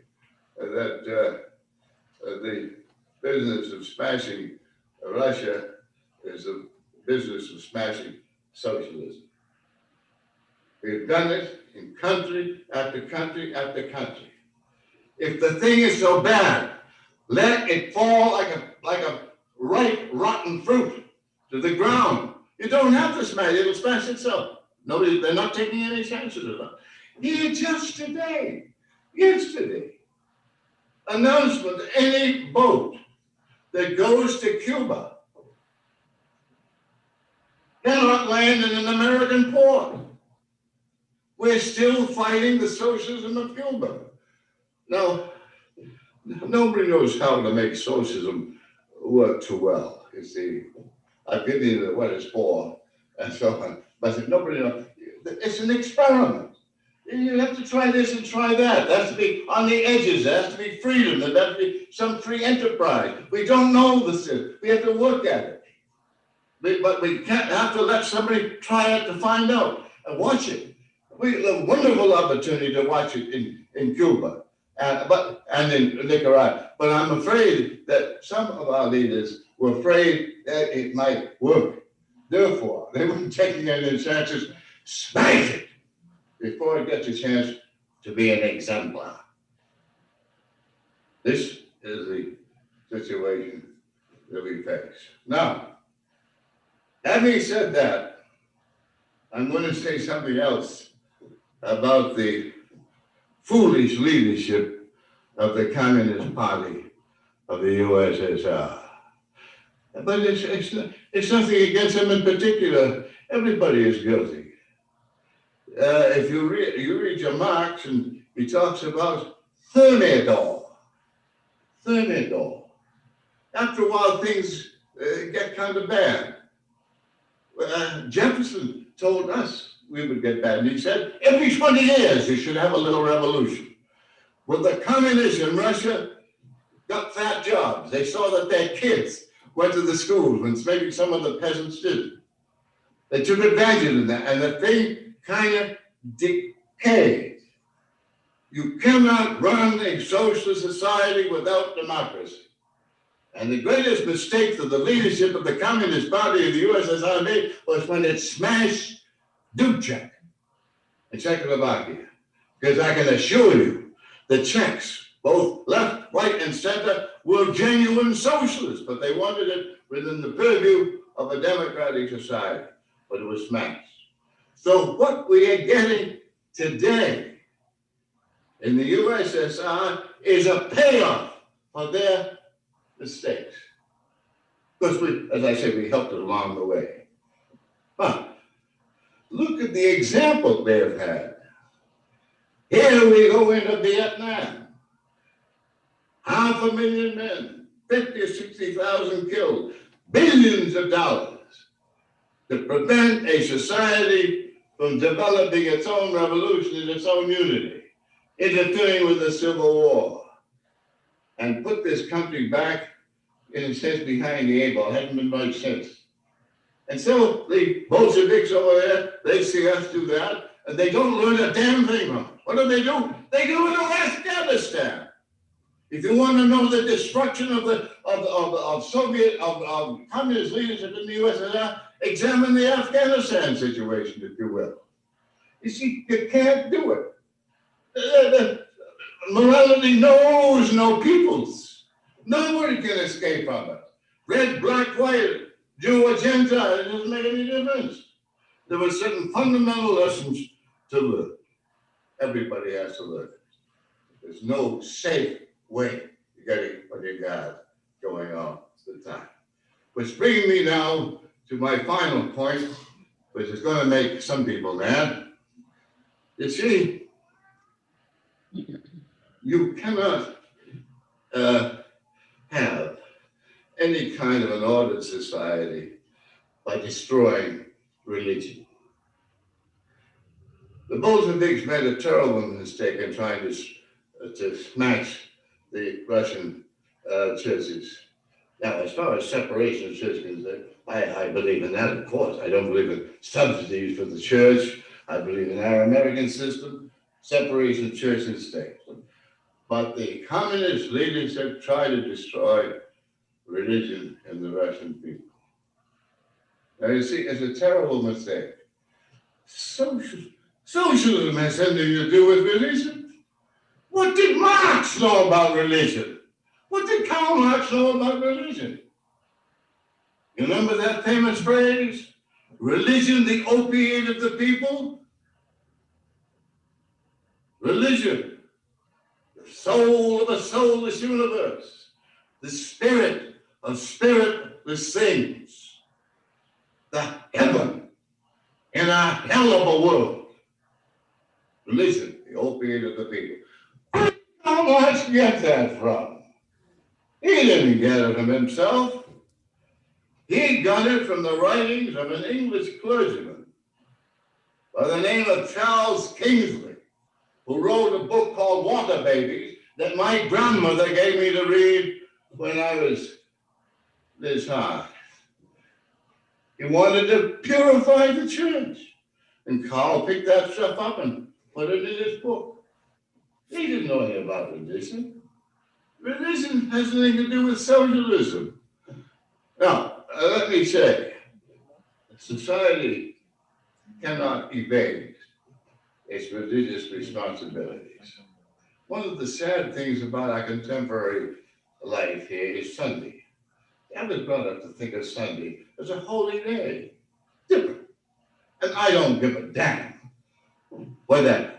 that the business of smashing Russia is the business of smashing socialism. We've done it in country after country after country. If the thing is so bad, let it fall like a ripe, rotten fruit to the ground. You don't have to smash it, it'll smash itself. Nobody, they're not taking any chances of that. Here just yesterday, announcement that any boat that goes to Cuba cannot land in an American port. We're still fighting the socialism of Cuba. Now, nobody knows how to make socialism work too well. You see, I've given you what it's for and so on, but nobody knows. It's an experiment. You have to try this and try that. There has to be on the edges. There has to be freedom. There has to be some free enterprise. We don't know this. We have to work at it. But we can't have to let somebody try it to find out and watch it. We have a wonderful opportunity to watch it in Cuba and in Nicaragua. But I'm afraid that some of our leaders were afraid that it might work. Therefore, they weren't taking any chances. Smash it before it gets a chance to be an exemplar. This is the situation that we face. Now, having said that, I'm going to say something else about the foolish leadership of the Communist Party of the USSR. But it's nothing against them in particular. Everybody is guilty. If you read your Marx, and he talks about Thermidor. After a while, things get kind of bad. Jefferson told us we would get bad. And he said, every 20 years, you should have a little revolution. Well, the communists in Russia got fat jobs. They saw that their kids went to the schools when maybe some of the peasants didn't. They took advantage of that, and the thing kind of decayed. You cannot run a socialist society without democracy. And the greatest mistake that the leadership of the Communist Party of the USSR made was when it smashed Dubček in Czechoslovakia. Because I can assure you, the Czechs, both left, right, and center, were genuine socialists, but they wanted it within the purview of a democratic society, but it was smashed. So what we are getting today in the USSR is a payoff for their mistakes. Because we, as I said, we helped it along the way. But look at the example they've had. Here we go into Vietnam. 500,000 men, 50 or 60,000 killed, billions of dollars to prevent a society from developing its own revolution and its own unity, interfering with the Civil War, and put this country back, in a sense, behind the eight ball. It hasn't been much since. And so the Bolsheviks over there, they see us do that, and they don't learn a damn thing from it. What do? They do it in Afghanistan. If you want to know the destruction of communist leadership in the USSR, examine the Afghanistan situation, if you will. You see, you can't do it. Morality knows no peoples. Nobody can escape from it. Red, black, white, Jew or Gentile, it doesn't make any difference. There were certain fundamental lessons to learn. Everybody has to learn it. There's no safe way to getting what you got going on at the time. Which brings me now to my final point, which is going to make some people mad. You see, you cannot have any kind of an ordered society by destroying religion. The Bolsheviks made a terrible mistake in trying to smash the Russian churches. Now, as far as separation of church is concerned, I believe in that, of course. I don't believe in subsidies for the church. I believe in our American system, separation of church and state. But the communist leaders have tried to destroy religion in the Russian people. Now, you see, it's a terrible mistake. Socialism has something to do with religion. What did Marx know about religion? What did Karl Marx know about religion? You remember that famous phrase? Religion, the opiate of the people? Religion, the soul of a soulless universe, the spirit of spiritless things, the heaven in a hell of a world. Religion, the opiate of the people. Where did Karl Marx get that from? He didn't get it from himself. He got it from the writings of an English clergyman by the name of Charles Kingsley, who wrote a book called Water Babies that my grandmother gave me to read when I was this high. He wanted to purify the church. And Carl picked that stuff up and put it in his book. He didn't know anything about religion. Religion has nothing to do with socialism. Now, let me say, society cannot evade its religious responsibilities. One of the sad things about our contemporary life here is Sunday. I was brought up to think of Sunday as a holy day, different. And I don't give a damn whether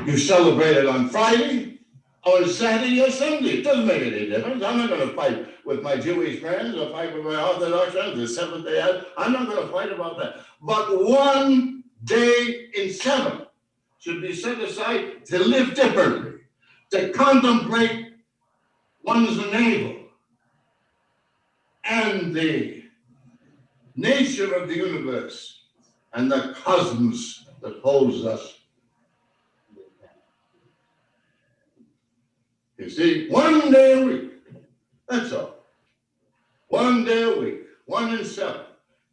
you celebrate it on Friday or Saturday or Sunday. It doesn't make any difference. I'm not going to fight with my Jewish friends or fight with my Orthodox friends, the Seventh Day Adventist. I'm not going to fight about that. But one day in 7 should be set aside to live differently, to contemplate one's navel and the nature of the universe and the cosmos that holds us. You see, one day a week, that's all. One day a week, 1 in 7,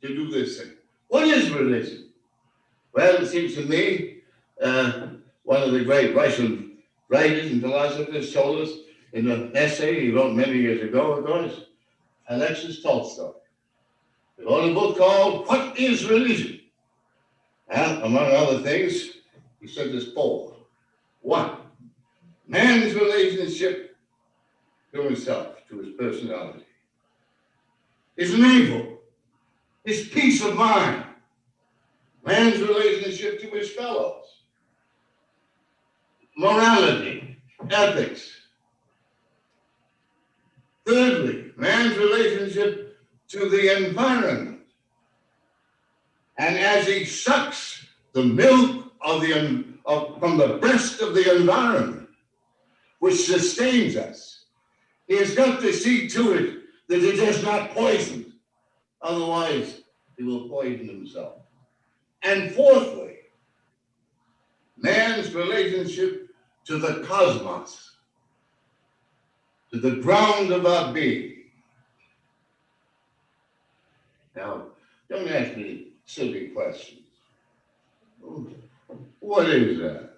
to do this thing. What is religion? Well, it seems to me, one of the great Russian writers and philosophers told us in an essay he wrote many years ago, of course, Alexis Tolstoy. He wrote a book called What is Religion? And among other things, he said there's 4. 1, man's relationship to himself, to his personality. His navel, his peace of mind. Man's relationship to his fellows. Morality, ethics. Thirdly, man's relationship to the environment. And as he sucks the milk from the breast of the environment, which sustains us, he has got to see to it that it is not poisoned. Otherwise, he will poison himself. And fourthly, man's relationship to the cosmos, to the ground of our being. Now, don't ask me silly questions. What is that?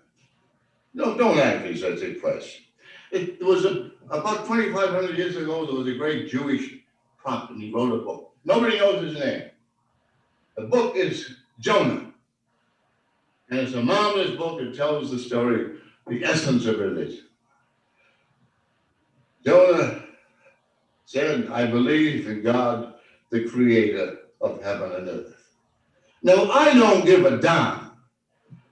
No, don't ask me such a question. It was about 2,500 years ago, there was a great Jewish prophet, and he wrote a book. Nobody knows his name. The book is Jonah. And it's a marvelous book. It tells the story, the essence of religion. Jonah said, I believe in God, the creator of heaven and earth. Now, I don't give a damn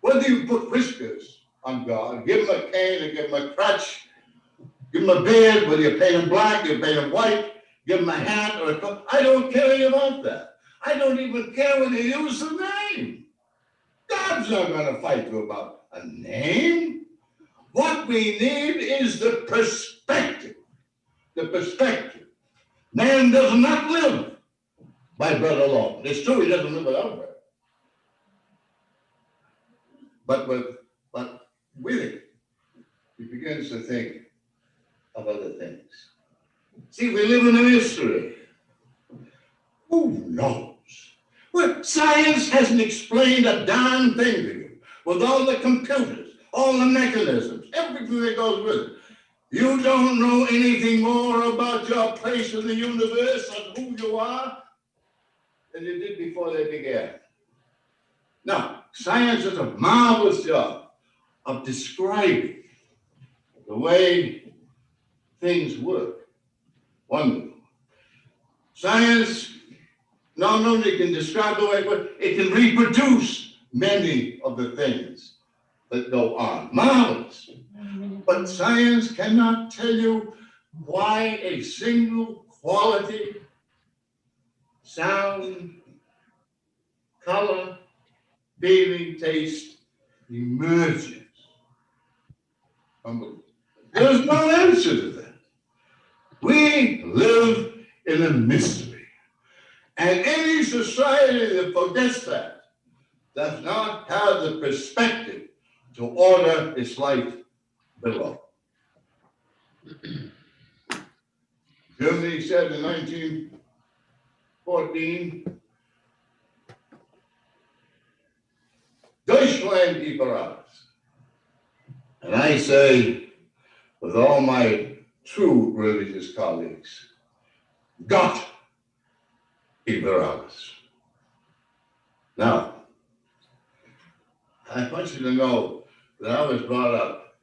whether you put whiskers on God, give him a cane or give him a crutch, give him a beard, whether you paint him black, you paint him white, give him a hat or a coat. I don't care about that. I don't even care when you use the name. God's not going to fight you about a name. What we need is the perspective. The perspective. Man does not live by bread alone. It's true, he doesn't live without bread. But with it, he begins to think of other things. See, we live in a mystery. Who knows? Well, science hasn't explained a darn thing to you. With all the computers, all the mechanisms, everything that goes with it. You don't know anything more about your place in the universe and who you are than you did before they began. Now, science does a marvelous job of describing the way things work. Wonderful. Science not only can describe the way, but it can reproduce many of the things that go on. Marvelous. But science cannot tell you why a single quality, sound, color, feeling, taste emerges. There's no answer to that. We live in a mystery. And any society that forgets that does not have the perspective to order its life below. Germany said in 1914, Deutschland über alles. And I say, with all my true religious colleagues, Gott über alles. Now, I want you to know that I was brought up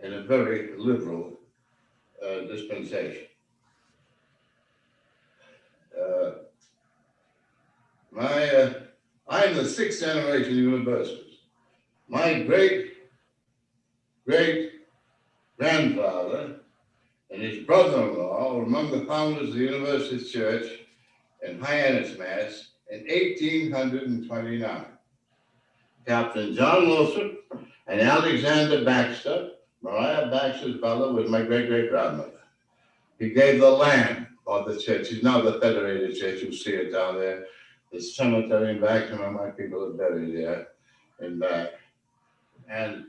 in a very liberal dispensation. I'm the sixth generation universalist. My great-great-grandfather and his brother-in-law were among the founders of the Universalist Church in Hyannis, Mass. in 1829. Captain John Lothrop and Alexander Baxter, Mariah Baxter's brother, was my great-great-grandmother. He gave the land of the church. He's now the Federated Church. You see it down there. The cemetery in back, some of my people are buried there in back. And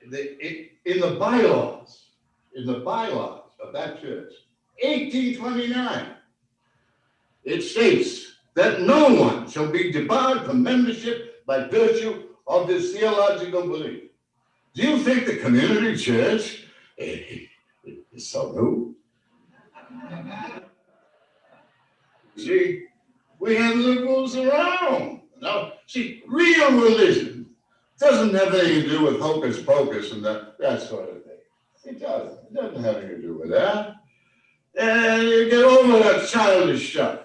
in the bylaws of that church, 1829, it states that no one shall be debarred from membership by virtue of his theological belief. Do you think the community church is so new? See, we have liberals around. Now, see, real religion doesn't have anything to do with hocus pocus and that sort of thing. It doesn't. It doesn't have anything to do with that. And you get over that childish stuff.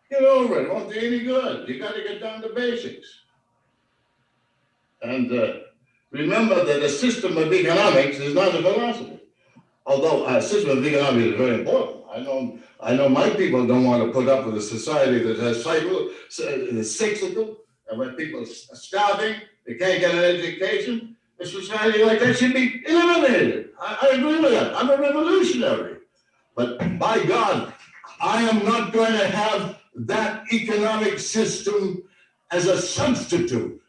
Get over it. It won't do any good. You got to get down to basics. And remember that a system of economics is not a philosophy. Although a system of economics is very important. I know my people don't want to put up with a society that has is cyclical, and when people are starving, they can't get an education. A society like that should be eliminated. I agree with that. I'm a revolutionary. But by God, I am not going to have that economic system as a substitute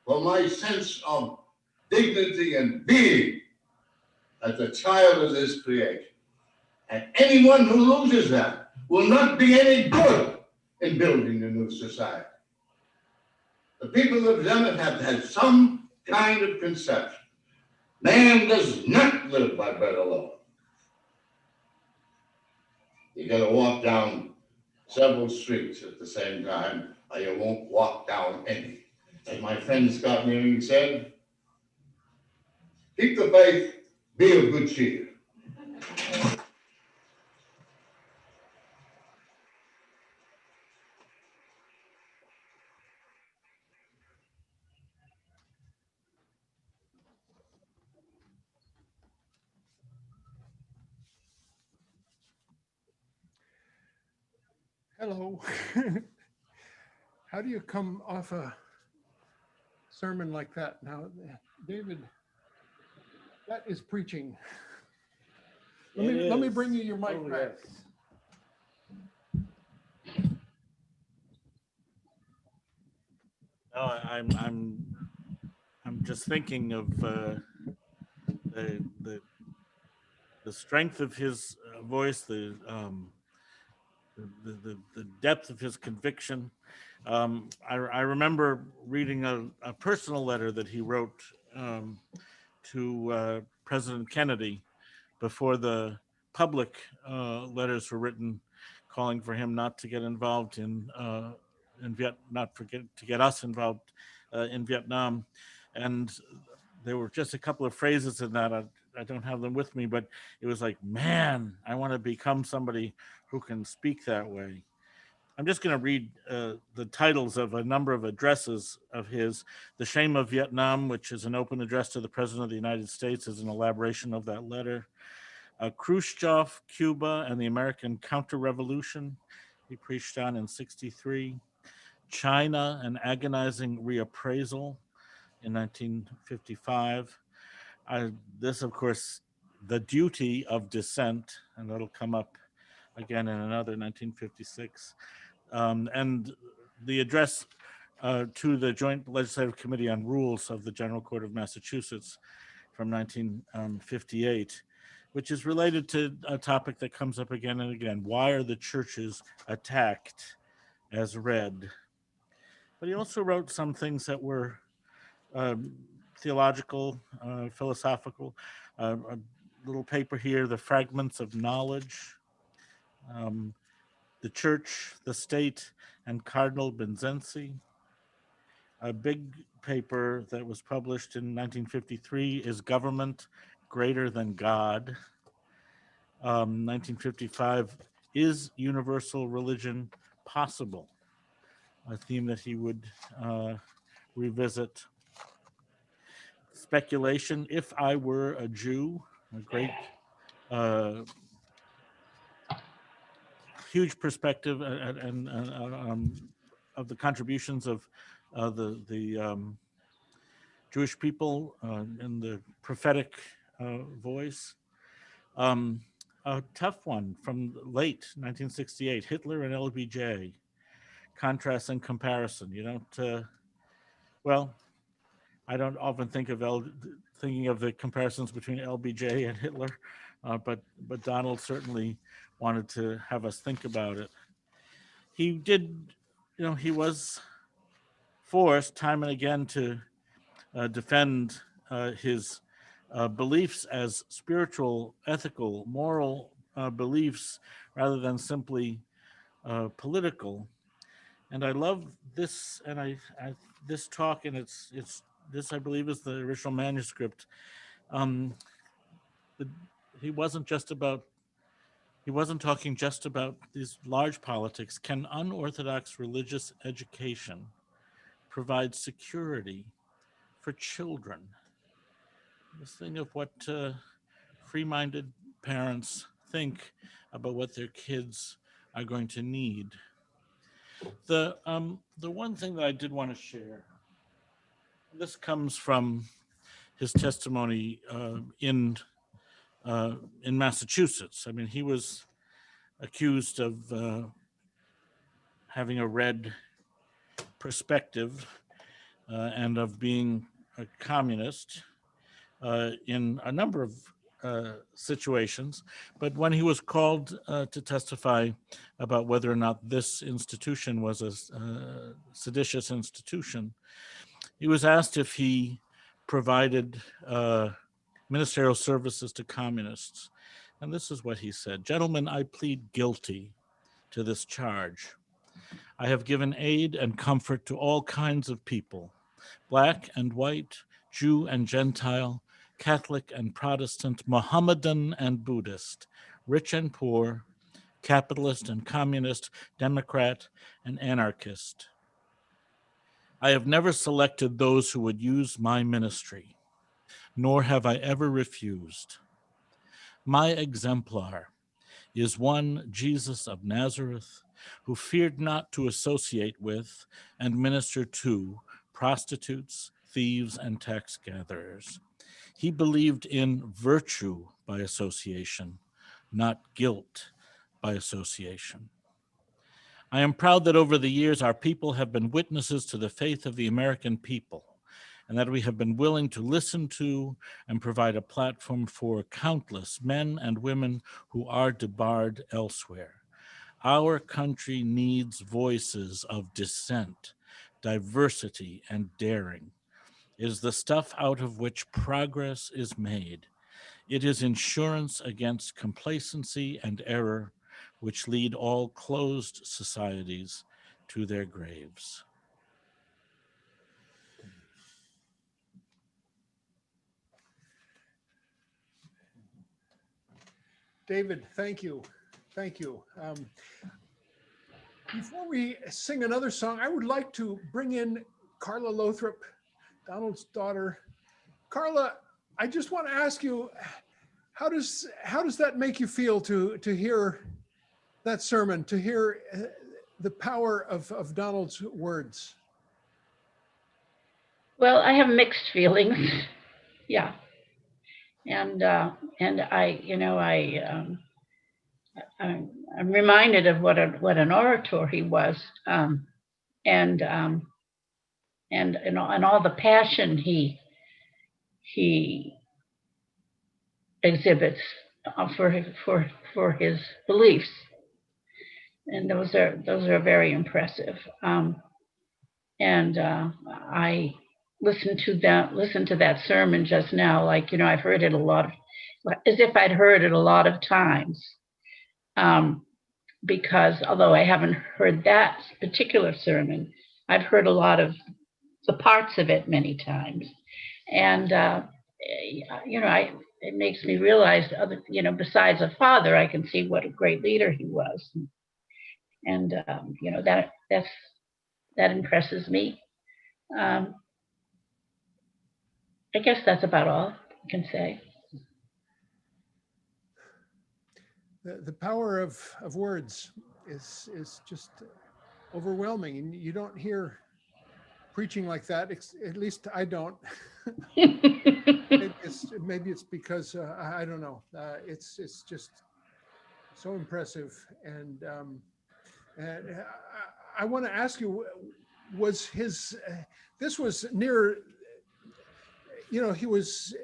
for my sense of dignity and being as a child of this creation. And anyone who loses that will not be any good in building a new society. The people who have done it have had some kind of conception. Man does not live by bread alone. You got to walk down several streets at the same time, or you won't walk down any. As my friend Scott Nearing said, keep the faith, be of good cheer. Hello. How do you come off a sermon like that? Now, David, that is preaching. Let me bring you your mic back. Yes. No, I'm just thinking of the strength of his voice, the depth of his conviction. I remember reading a personal letter that he wrote to President Kennedy before the public letters were written, calling for him not to get involved in to get us involved in Vietnam. And there were just a couple of phrases in that. I don't have them with me, but it was like, man, I want to become somebody who can speak that way. I'm just going to read the titles of a number of addresses of his. The Shame of Vietnam, which is an open address to the President of the United States, is an elaboration of that letter. Khrushchev, Cuba, and the American Counter-Revolution, he preached on in '63. China, an agonizing reappraisal in 1955. This, of course, The Duty of Dissent, and that'll come up again in another 1956. And the address to the Joint Legislative Committee on Rules of the General Court of Massachusetts from 1958, which is related to a topic that comes up again and again. Why are the churches attacked as read? But he also wrote some things that were theological, philosophical. A little paper here, The Fragments of Knowledge, The Church, the State, and Cardinal Benzenzi. A big paper that was published in 1953, Is Government Greater Than God? 1955, Is Universal Religion Possible? A theme that he would revisit. Speculation, If I Were a Jew, a great huge perspective and of the contributions of the Jewish people in the prophetic voice. A tough one from late 1968, Hitler and LBJ, contrast and comparison. You don't, well, I don't often think of thinking of the comparisons between LBJ and Hitler, but Donald certainly wanted to have us think about it. He did, he was forced time and again to defend his beliefs as spiritual, ethical, moral beliefs rather than simply political. And I love this, and this talk, and it's this, I believe, is the original manuscript. He wasn't talking just about these large politics. Can unorthodox religious education provide security for children? This thing of what free-minded parents think about what their kids are going to need. The one thing that I did want to share, this comes from his testimony in Massachusetts. I mean, he was accused of having a red perspective and of being a communist in a number of situations. But when he was called to testify about whether or not this institution was a seditious institution, he was asked if he provided ministerial services to communists. And this is what he said: "Gentlemen, I plead guilty to this charge. I have given aid and comfort to all kinds of people, Black and white, Jew and Gentile, Catholic and Protestant, Mohammedan and Buddhist, rich and poor, capitalist and communist, Democrat and anarchist. I have never selected those who would use my ministry, nor have I ever refused. My exemplar is one Jesus of Nazareth, who feared not to associate with and minister to prostitutes, thieves, and tax gatherers. He believed in virtue by association, not guilt by association. I am proud that over the years our people have been witnesses to the faith of the American people, and that we have been willing to listen to and provide a platform for countless men and women who are debarred elsewhere. Our country needs voices of dissent, diversity, and daring. It is the stuff out of which progress is made. It is insurance against complacency and error, which lead all closed societies to their graves." David, thank you. Thank you. Before we sing another song, I would like to bring in Karla Lothrop, Donald's daughter. Karla, I just want to ask you, how does that make you feel to hear that sermon, to hear the power of Donald's words? Well, I have mixed feelings. Yeah. And I'm reminded of what an orator he was, and all the passion he exhibits for his beliefs, and those are very impressive. I listened to that sermon just now, like, I've heard it as if I'd heard it a lot of times. Because although I haven't heard that particular sermon, I've heard a lot of the parts of it many times. And, it makes me realize, besides a father, I can see what a great leader he was. And, that impresses me. I guess that's about all I can say. The power of words is just overwhelming, and you don't hear preaching like that. At least I don't. Maybe it's because I don't know. It's just so impressive, and I want to ask you: was his? This was near. He was.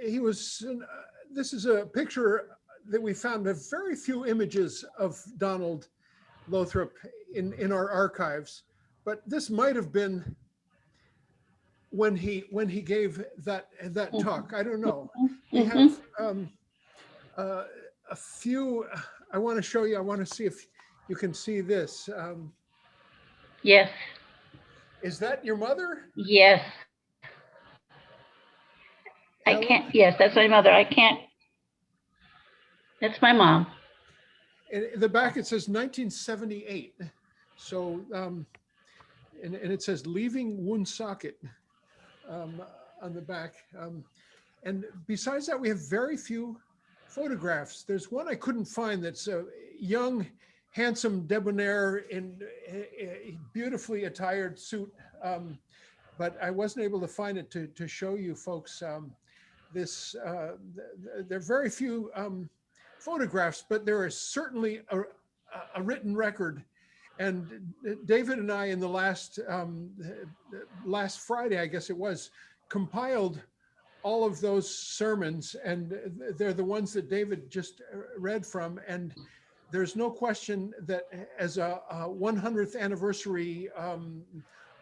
This is a picture that we found of very few images of Donald Lothrop in our archives, but this might have been when he gave that talk. I don't know. We have a few. I want to show you. I want to see if you can see this. Yes. Is that your mother? Yes. Helen? I can't. Yes, that's my mother. I can't. That's my mom. In the back it says 1978. So, and it says leaving Woonsocket on the back. And besides that, we have very few photographs. There's one I couldn't find that's a young, handsome debonair in a beautifully attired suit, but I wasn't able to find it to show you folks. There are very few photographs, but there is certainly a written record. And David and I, in the last Friday, I guess it was, compiled all of those sermons, and they're the ones that David just read from. And there's no question that as a 100th anniversary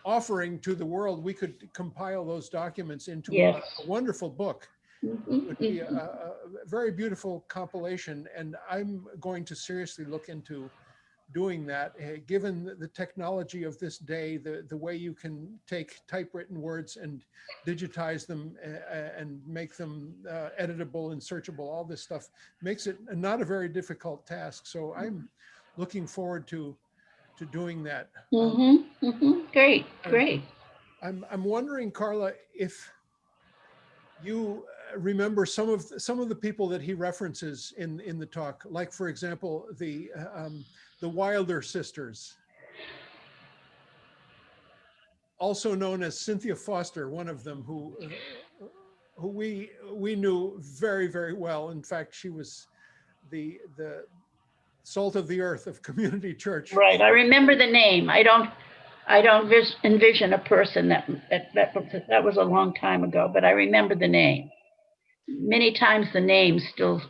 offering to the world, we could compile those documents into a wonderful book. It would be a very beautiful compilation, and I'm going to seriously look into doing that, given the technology of this day, the way you can take typewritten words and digitize them and make them editable and searchable. All this stuff makes it not a very difficult task. So I'm looking forward to doing that. Great, great. I'm wondering, Karla, if you remember some of the people that he references in the talk, like, for example, the Wilder sisters, also known as Cynthia Foster, one of them, who we knew very, very well. In fact, she was the salt of the earth of Community Church. Right, I remember the name. I don't envision a person that was a long time ago, but I remember the name. Many times the names still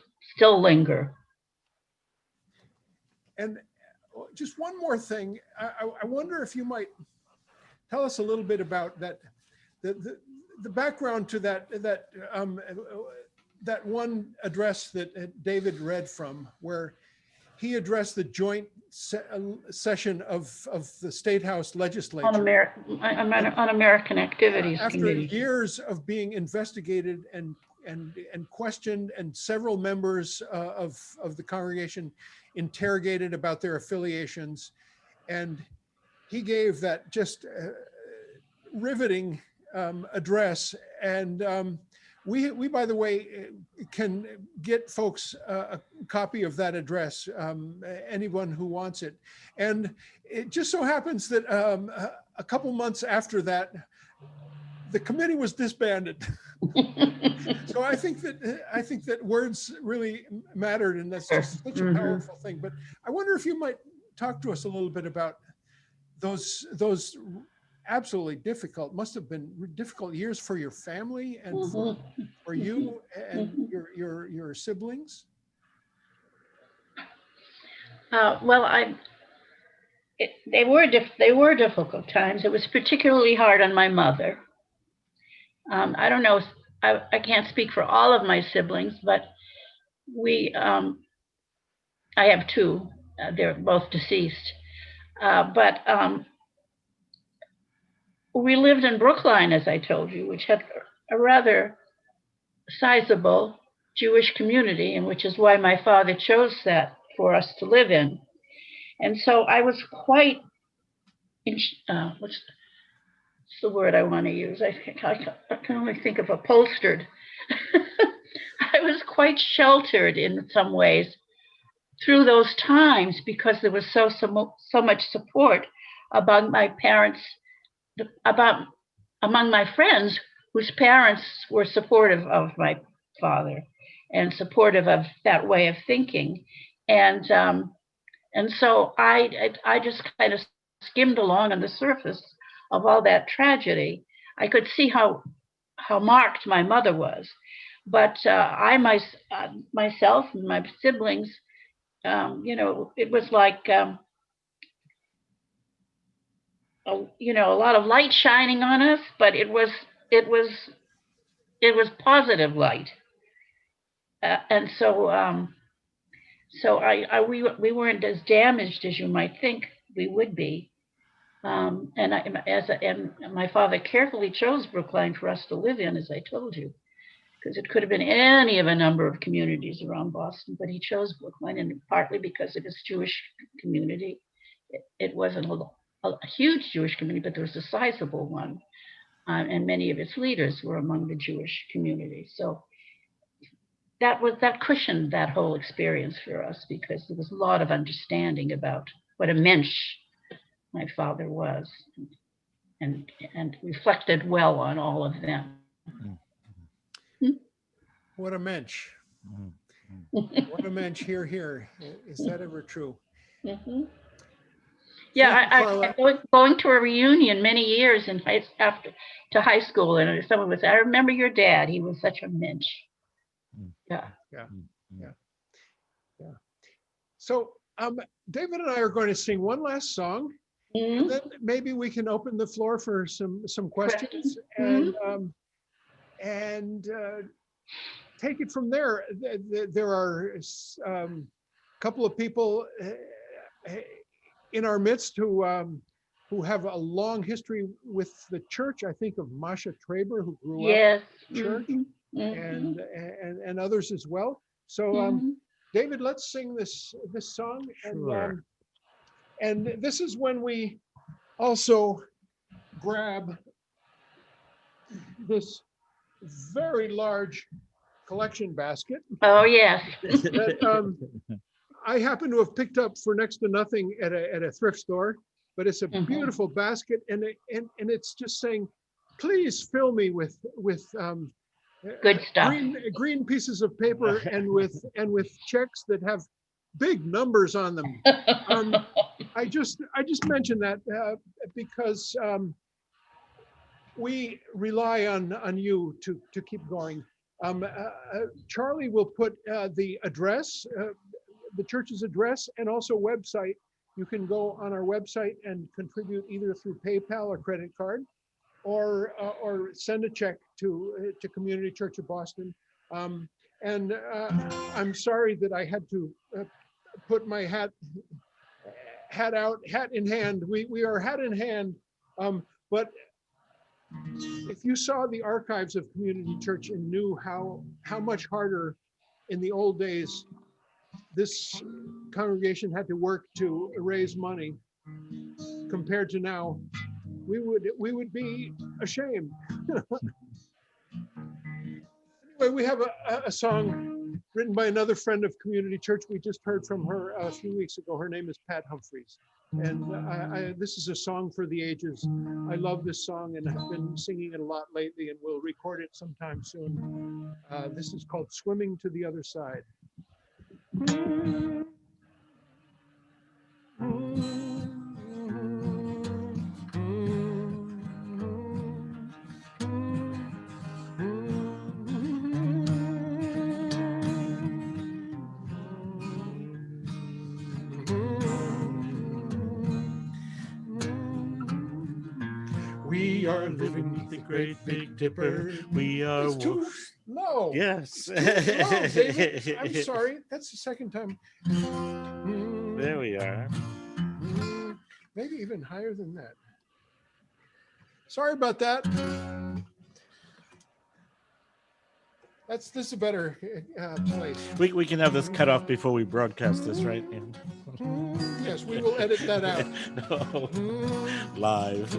linger. And just one more thing, I wonder if you might tell us a little bit about that, the background to that one address that David read from, where he addressed the joint session of the State House legislature on American activities. After community. years of being investigated and questioned, and several members of the congregation interrogated about their affiliations, and he gave that just riveting address. And we, by the way, can get folks a copy of that address, anyone who wants it. And it just so happens that a couple months after that, the committee was disbanded. So I think that words really mattered, and that's just such a powerful thing. But I wonder if you might talk to us a little bit about those absolutely must have been difficult years for your family and for you and your siblings. Well, they were difficult times. It was particularly hard on my mother. I don't know. I can't speak for all of my siblings, but I have two. They're both deceased. But we lived in Brookline, as I told you, which had a rather sizable Jewish community, and which is why my father chose that for us to live in. And so I was quite, what's the word I want to use? I can only think of upholstered. I was quite sheltered in some ways through those times, because there was so much support among my parents, among my friends whose parents were supportive of my father and supportive of that way of thinking. And so I just kind of skimmed along on the surface of all that tragedy. I could see how marked my mother was, but I myself and my siblings, it was like a lot of light shining on us, but it was positive light, and so we weren't as damaged as you might think we would be. And my father carefully chose Brookline for us to live in, as I told you, because it could have been any of a number of communities around Boston, but he chose Brookline, and partly because of his Jewish community. It wasn't a huge Jewish community, but there was a sizable one, and many of its leaders were among the Jewish community. So that cushioned that whole experience for us, because there was a lot of understanding about what a mensch my father was, and reflected well on all of them. What a mensch. What a mensch. Here. Is that ever true? Mm-hmm. Yeah, I going to a reunion many years after high school, and someone was, I remember your dad. He was such a mensch. Yeah. So David and I are going to sing one last song, and then maybe we can open the floor for some questions and take it from there. There are a couple of people in our midst who have a long history with the church. I think of Masha Traber, who grew up in the church, and others as well. So David, let's sing this song. Sure. And this is when we also grab this very large collection basket. Oh, yes. That, I happen to have picked up for next to nothing at a thrift store, but it's a beautiful basket, and it's just saying, please fill me with good stuff, green pieces of paper, and with checks that have big numbers on them. I just mentioned that because we rely on you to keep going. Charlie will put the address, the church's address, and also website. You can go on our website and contribute either through PayPal or credit card, or send a check to Community Church of Boston. And I'm sorry that I had to put my hat in hand. We are hat in hand, but if you saw the archives of Community Church and knew how much harder in the old days this congregation had to work to raise money compared to now, we would be ashamed. Anyway, we have a song written by another friend of Community Church. We just heard from her a few weeks ago. Her name is Pat Humphreys. And this is a song for the ages. I love this song and have been singing it a lot lately, and we'll record it sometime soon. This is called Swimming to the Other Side. We are living beneath the great Big Dipper. We are too low. Yes. Too low, David. I'm sorry. That's the second time. There we are. Maybe even higher than that. Sorry about that. This is a better place. We can have this cut off before we broadcast this, right? Yes, we will edit that out. No. Live.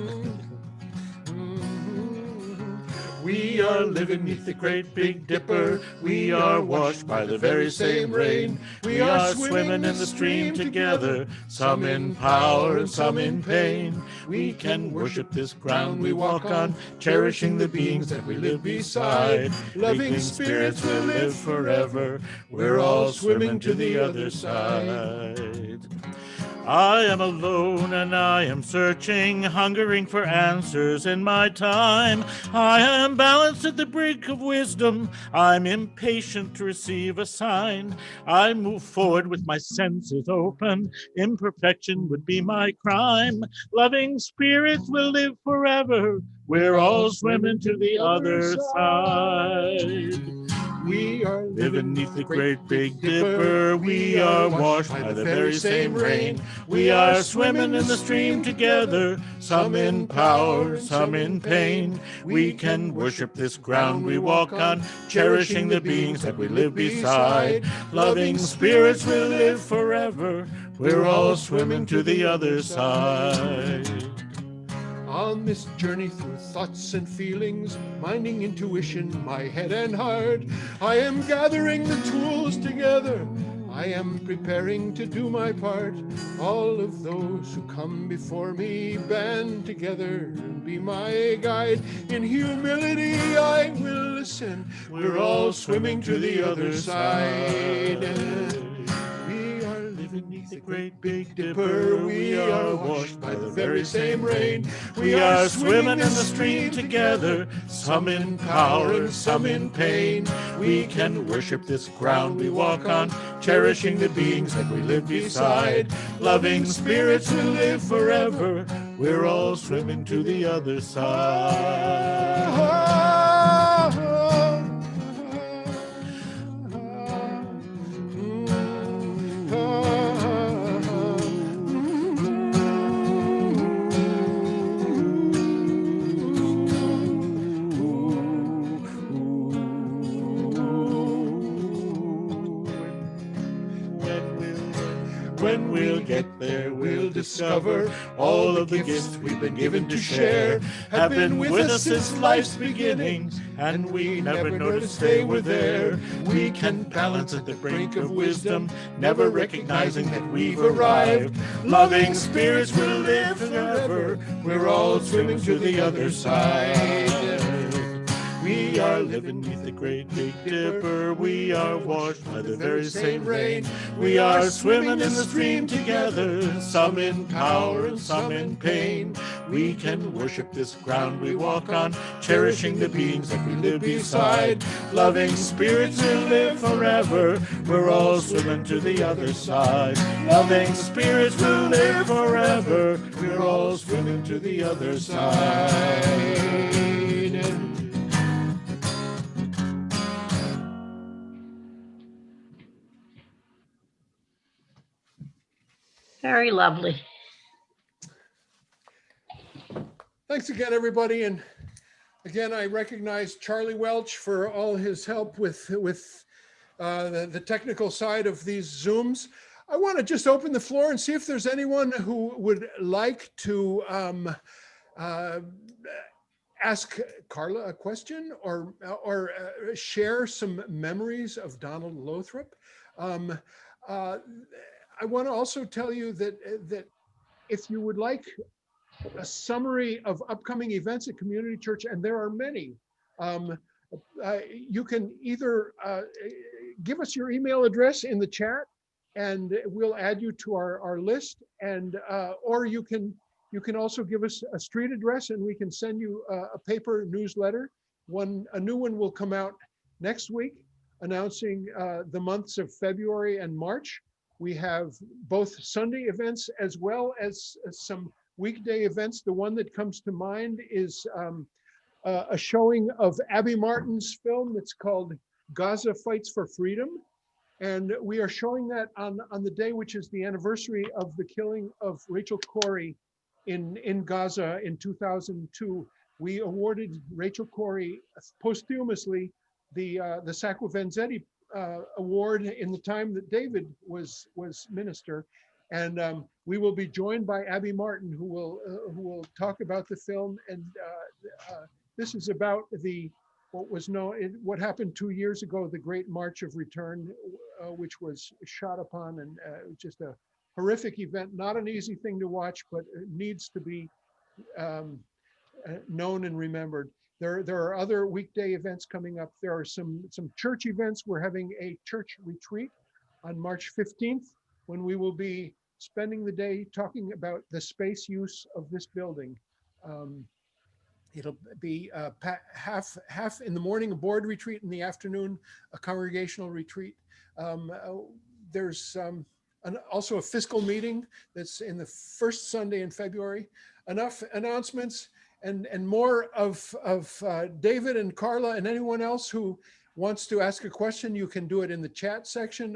We are living beneath the great Big Dipper. We are washed by the very same rain. We are swimming in the stream together, some in power and some in pain. We can worship this ground we walk on, cherishing the beings that we live beside. Loving spirits will live forever. We're all swimming to the other side. I am alone and I am searching, hungering for answers in my time. I am balanced at the brink of wisdom. I'm impatient to receive a sign. I move forward with my senses open. Imperfection would be my crime. Loving spirits will live forever. We're all swimming to the other side. We are living beneath the great Big Dipper. We are washed by the very same rain. We are swimming in the stream together, some in power, some in pain. We can worship this ground we walk on, cherishing the beings that we live beside. Loving spirits will live forever. We're all swimming to the other side. On this journey through thoughts and feelings, minding intuition, my head and heart, I am gathering the tools together. I am preparing to do my part. All of those who come before me band together and be my guide. In humility I will listen. We're all swimming to the other side. We are living beneath the great Big Dipper. We are washed by the very same rain. We are swimming in the stream together, some in power and some in pain. We can worship this ground we walk on, cherishing the beings that we live beside. Loving spirits will live forever. We're all swimming to the other side. When we'll get there, we'll discover all of the gifts we've been given to share have been with us since life's beginnings, and we never noticed they were there. We can balance at the brink of wisdom, never recognizing that we've arrived. Loving spirits will live forever. We're all swimming to the other side. We are living beneath the great Big Dipper. We are washed by the very same rain. We are swimming in the stream together, some in power and some in pain. We can worship this ground we walk on, cherishing the beings that we live beside. Loving spirits will live forever. We're all swimming to the other side. Loving spirits will live forever. We're all swimming to the other side. Very lovely. Thanks again, everybody. And again, I recognize Charlie Welch for all his help with the technical side of these Zooms. I want to just open the floor and see if there's anyone who would like to ask Karla a question or share some memories of Donald Lothrop. I want to also tell you that if you would like a summary of upcoming events at Community Church, and there are many, you can either give us your email address in the chat, and we'll add you to our list, and or you can also give us a street address, and we can send you a paper newsletter. A new one will come out next week, announcing the months of February and March. We have both Sunday events as well as some weekday events. The one that comes to mind is a showing of Abby Martin's film that's called Gaza Fights for Freedom. And we are showing that on the day which is the anniversary of the killing of Rachel Corrie in Gaza in 2002. We awarded Rachel Corrie posthumously the Sacco Vanzetti award in the time that David was minister, and we will be joined by Abby Martin, who will talk about the film. And this is about what happened 2 years ago, the Great March of Return, which was shot upon, and just a horrific event. Not an easy thing to watch, but it needs to be known and remembered. There are other weekday events coming up. There are some church events. We're having a church retreat on March 15th, when we will be spending the day talking about the space use of this building. It'll be half in the morning, a board retreat, in the afternoon, a congregational retreat. There's also a fiscal meeting that's in the first Sunday in February. Enough announcements. And more of David and Karla and anyone else who wants to ask a question, you can do it in the chat section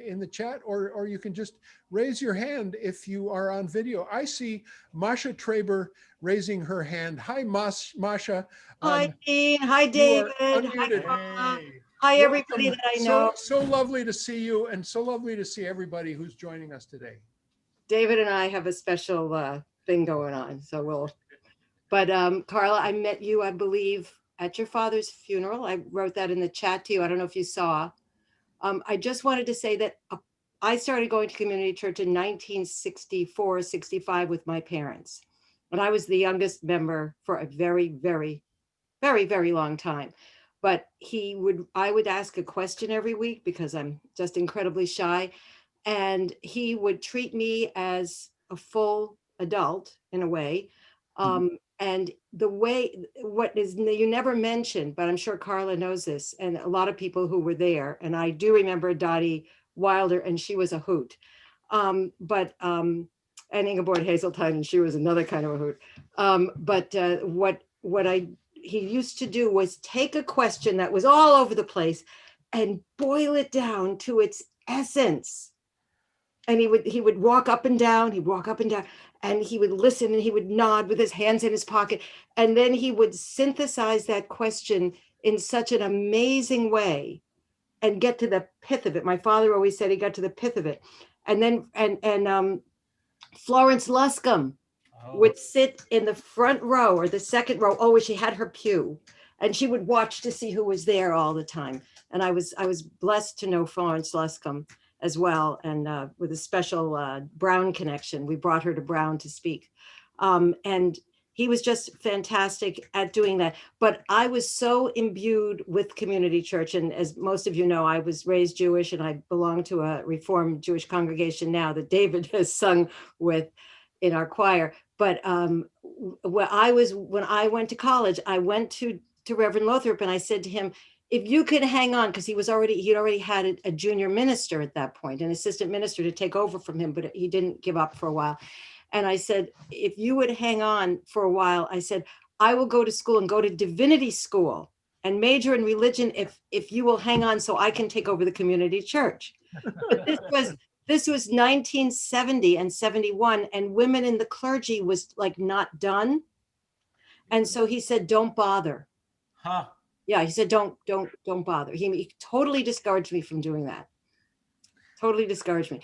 in the chat, or you can just raise your hand if you are on video. I see Masha Traber raising her hand. Hi, Masha. Hi, Dean. Hi, David. Hi, everybody that I know. So lovely to see you, and so lovely to see everybody who's joining us today. David and I have a special thing going on, so But Carla, I met you, I believe, at your father's funeral. I wrote that in the chat to you. I don't know if you saw. I just wanted to say that I started going to community church in 1964, 65 with my parents. And I was the youngest member for a very, very, very, very long time. But I would ask a question every week because I'm just incredibly shy. And he would treat me as a full adult in a way. And the way, what is, you never mentioned, but I'm sure Carla knows this, and a lot of people who were there, and I do remember Dottie Wilder, and she was a hoot. And Ingeborg Hazeltine, and she was another kind of a hoot. He used to do was take a question that was all over the place and boil it down to its essence. And he would walk up and down, and he would listen and he would nod with his hands in his pocket. And then he would synthesize that question in such an amazing way and get to the pith of it. My father always said he got to the pith of it. And then, Florence Luscombe would sit in the front row or the second row. Oh, she had her pew, and she would watch to see who was there all the time. And I was blessed to know Florence Luscombe as well, and with a special Brown connection. We brought her to Brown to speak. And he was just fantastic at doing that. But I was so imbued with community church. And as most of you know, I was raised Jewish, and I belong to a Reformed Jewish congregation now that David has sung with in our choir. But when I went to college, I went to Reverend Lothrop, and I said to him, if you could hang on, because he'd already had a junior minister at that point, an assistant minister to take over from him, but he didn't give up for a while. And I said, if you would hang on for a while, I said, I will go to school and go to divinity school and major in religion if you will hang on so I can take over the community church. But this was 1970 and 71, and women in the clergy was like not done. And so he said, don't bother. Huh. Yeah, he said, don't bother. He totally discouraged me from doing that. Totally discouraged me.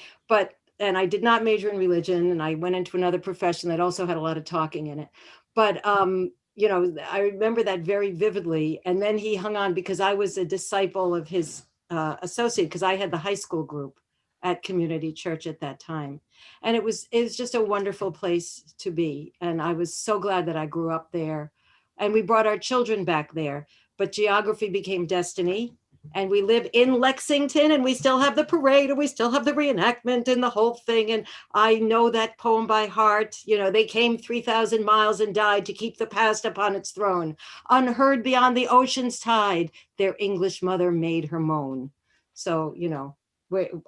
And I did not major in religion, and I went into another profession that also had a lot of talking in it. But, I remember that very vividly. And then he hung on because I was a disciple of his associate, because I had the high school group at community church at that time. And it was just a wonderful place to be. And I was so glad that I grew up there. And we brought our children back there. But geography became destiny, and we live in Lexington, and we still have the parade, and we still have the reenactment and the whole thing. And I know that poem by heart. They came 3,000 miles and died to keep the past upon its throne. Unheard beyond the ocean's tide, their English mother made her moan. So,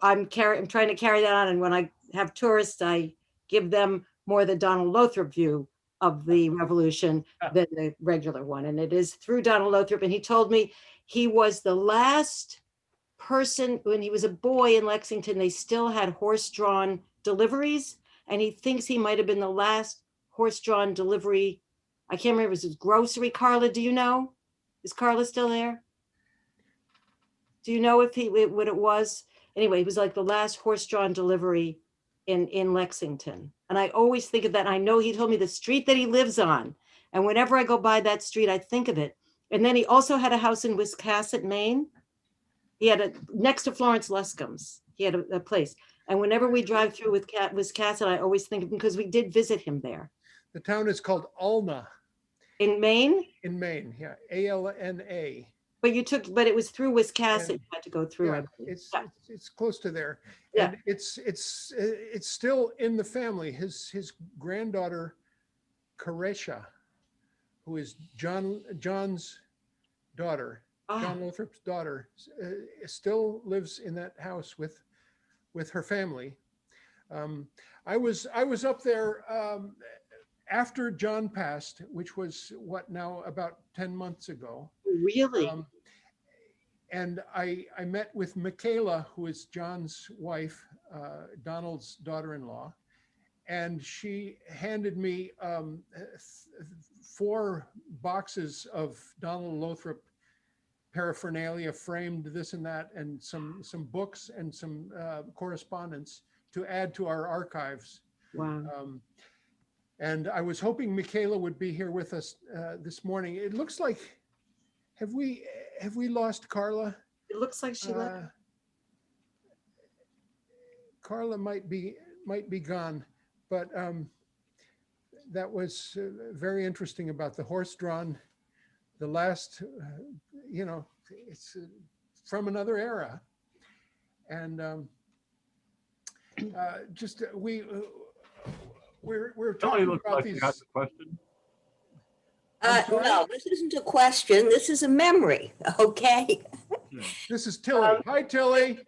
I'm trying to carry that on. And when I have tourists, I give them more the Donald Lothrop view of the revolution than the regular one. And it is through Donald Lothrop. And he told me he was the last person, when he was a boy in Lexington, they still had horse-drawn deliveries. And he thinks he might have been the last horse-drawn delivery. I can't remember, it was grocery. Carla, do you know? Is Carla still there? Do you know what it was? Anyway, it was like the last horse-drawn delivery in Lexington. And I always think of that. I know he told me the street that he lives on. And whenever I go by that street, I think of it. And then he also had a house in Wiscasset, Maine. He had next to Florence Luscombe's. He had a place. And whenever we drive through Wiscasset, I always think of him because we did visit him there. The town is called Alna. In Maine? In Maine, yeah. ALNA. But it was through Wiscasset you had to go through. Yeah, it's close to there. Yeah. And it's still in the family. His granddaughter, Caresha, who is John's daughter, John Lothrop's daughter, still lives in that house with her family. I was up there after John passed, which was about 10 months ago. Really? And I met with Michaela, who is John's wife, Donald's daughter-in-law, and she handed me 4 boxes of Donald Lothrop paraphernalia, framed this and that, and some books and some correspondence to add to our archives. Wow. And I was hoping Michaela would be here with us this morning. It looks like, have we lost Karla? It looks like she left. Karla might be gone, but that was very interesting about the horse-drawn. The last, it's from another era, and we're talking about these. Asked a question. No, this isn't a question. This is a memory. Okay. This is Tilly. Hi, Tilly.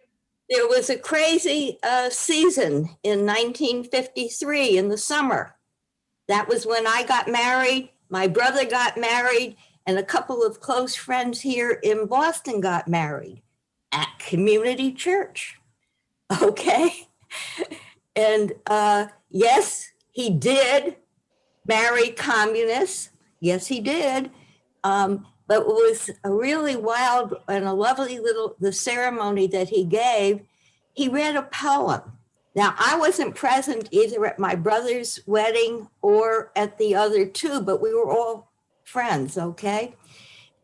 There was a crazy season in 1953 in the summer. That was when I got married, my brother got married, and a couple of close friends here in Boston got married at community church. Okay. And yes, he did marry communists. Yes, he did. But it was a really wild and a lovely the ceremony that he gave. He read a poem. Now, I wasn't present either at my brother's wedding or at the other two, but we were all friends, okay?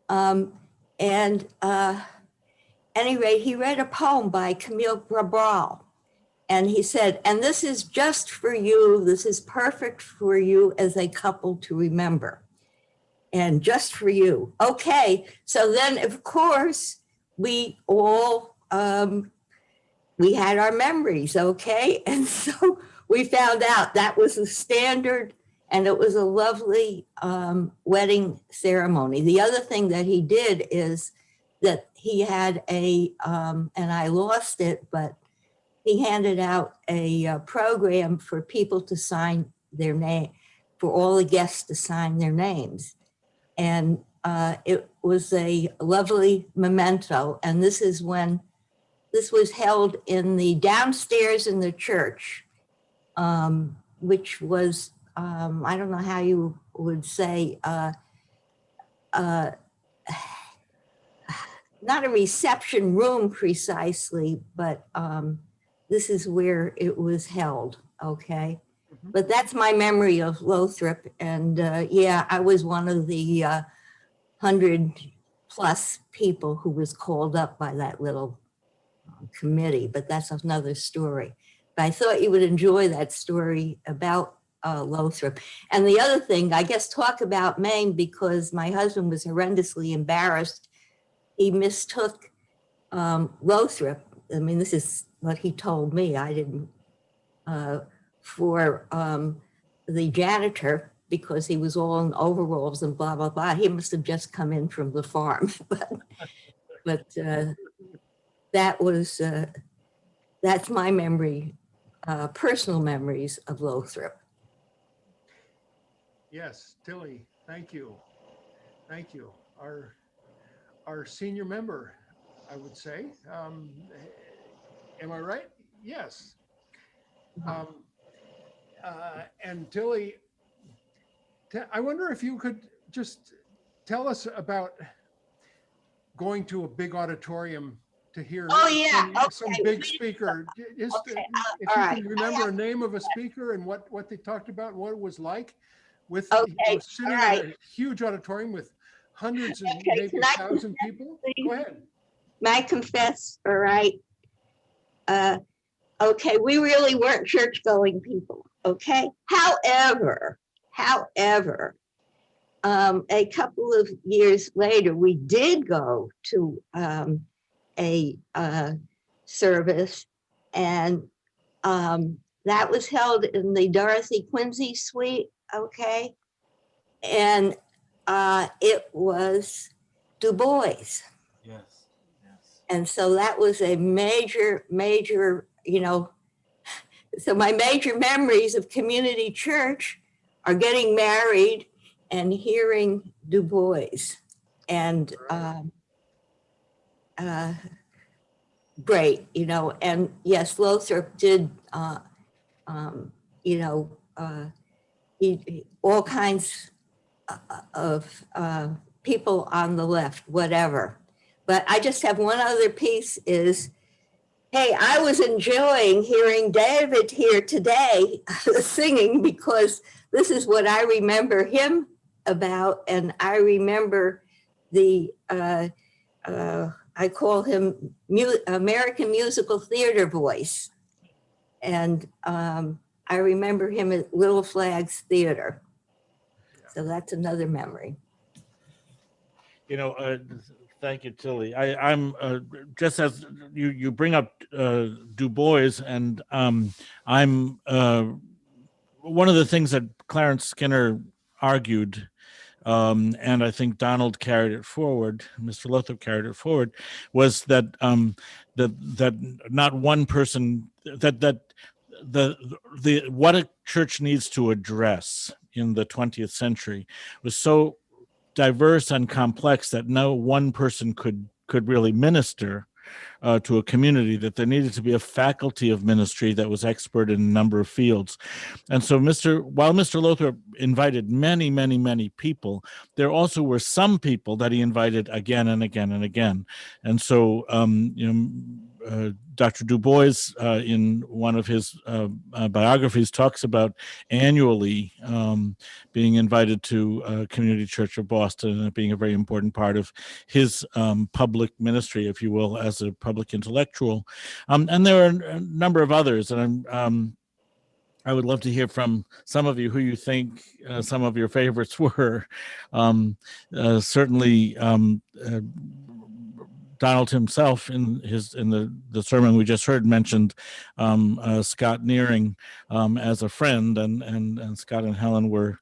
Any rate, he read a poem by Camille Cabral. And he said, and this is just for you, this is perfect for you as a couple to remember. And just for you. Okay, so then of course, we all, we had our memories, okay? And so we found out that was the standard and it was a lovely wedding ceremony. The other thing that he did is that he had and I lost it, but he handed out a program for people to sign their name, for all the guests to sign their names. And it was a lovely memento. And this is when this was held in the downstairs in the church, which was, I don't know how you would say, not a reception room precisely, but this is where it was held, okay? But that's my memory of Lothrop. And yeah, I was one of the 100+ people who was called up by that little committee, but that's another story. But I thought you would enjoy that story about Lothrop. And the other thing, I guess, talk about Maine, because my husband was horrendously embarrassed. He mistook Lothrop. I mean, this is what he told me. I didn't, for the janitor, because he was all in overalls and blah, blah, blah. He must have just come in from the farm. but that was, that's my memory, personal memories of Lothrop. Yes, Tilly, thank you. Thank you. Our senior member, I would say. Am I right? Yes. And Tilly, I wonder if you could just tell us about going to a big auditorium to hear some big speaker. If you can remember a name of a speaker and what they talked about, what it was like with sitting in a huge auditorium with hundreds and maybe 1,000 people. Go ahead. May I confess? All right. Okay, we really weren't church-going people. Okay. However, a couple of years later, we did go to a service, and that was held in the Dorothy Quincy Suite. Okay, and it was Du Bois. Yes. And so that was a major, you know, so my major memories of community church are getting married and hearing Du Bois. And great, you know, and yes, Lothrop did, you know, all kinds of people on the left, whatever. But I just have one other piece is Hey, I was enjoying hearing David here today singing, because this is what I remember him about. And I remember the, I call him American musical theater voice. And I remember him at Little Flags Theater. So that's another memory. You know, thank you, Tilly. I'm just as you bring up Du Bois, and I'm one of the things that Clarence Skinner argued, and I think Donald carried it forward, Mr. Lothrop carried it forward, was that that not one person, that the what a church needs to address in the 20th century was so diverse and complex that no one person could really minister to a community, that there needed to be a faculty of ministry that was expert in a number of fields. And so while Mr. Lothrop invited many, many, many people, there also were some people that he invited again and again and again. And so, Dr. Du Bois, in one of his biographies, talks about annually being invited to Community Church of Boston, and it being a very important part of his public ministry, if you will, as a public intellectual. And there are a number of others, and I would love to hear from some of you who you think some of your favorites were. Certainly, Donald himself in the sermon we just heard mentioned Scott Nearing as a friend, and Scott and Helen were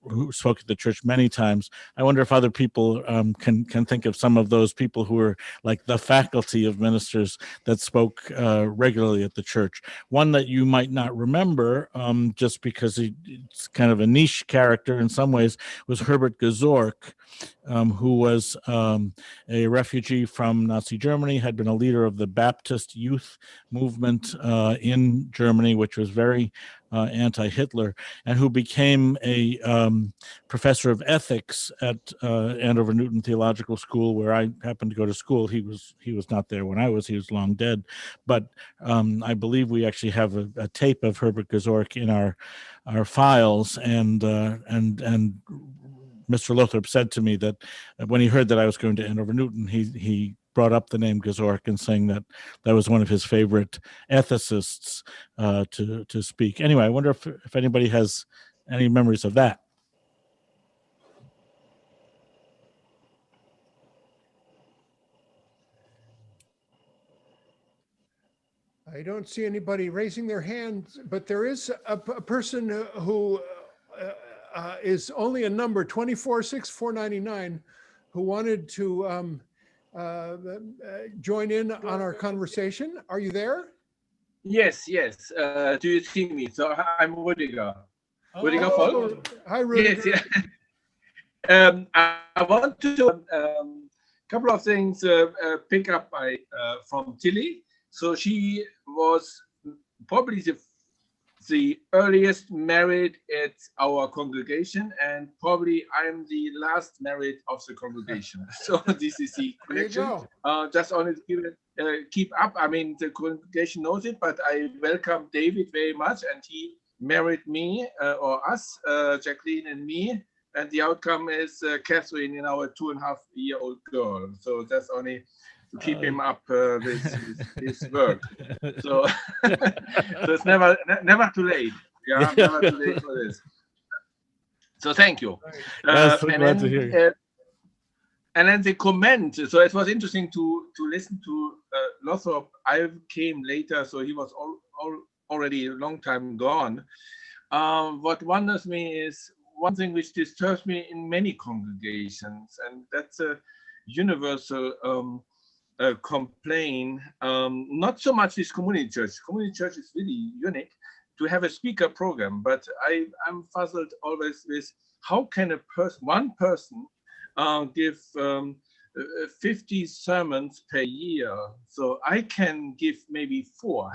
who spoke at the church many times. I wonder if other people can think of some of those people who were like the faculty of ministers that spoke regularly at the church. One that you might not remember, just because it's kind of a niche character in some ways, was Herbert Gazorch, who was a refugee from Nazi Germany, had been a leader of the Baptist youth movement in Germany, which was very anti-Hitler, and who became a professor of ethics at Andover Newton Theological School, where I happened to go to school. He was not there when I was. He was long dead, but I believe we actually have a tape of Herbert Gazorch in our files, and Mr. Lothrop said to me that when he heard that I was going to Andover Newton, he brought up the name Gazorch and saying that was one of his favorite ethicists to speak. Anyway, I wonder if anybody has any memories of that. I don't see anybody raising their hands, but there is a person who is only a number 246499 who wanted to join in on our conversation. Are you there? Yes. Do you see me? So I'm Rudiger. Rudiger Volk. Hi, Rudiger. Yes, yeah. I want to couple of things pick up from Tilly. So she was probably the earliest married at our congregation, and probably I'm the last married of the congregation. So this is the connection. Just only keep up. I mean, the congregation knows it, but I welcome David very much, and he married me or us, Jacqueline and me, and the outcome is Catherine and our 2.5-year-old girl. So that's only to keep him up with his work. So, so it's never too late. Yeah, never too late for this. So thank you. So glad to hear you. And then the comment. So it was interesting to listen to Lothrop. I came later, so he was already a long time gone. What wonders me is one thing which disturbs me in many congregations, and that's a universal complaint, not so much this community church. Community church is really unique to have a speaker program, but I'm puzzled always with how can one person give 50 sermons per year. So I can give maybe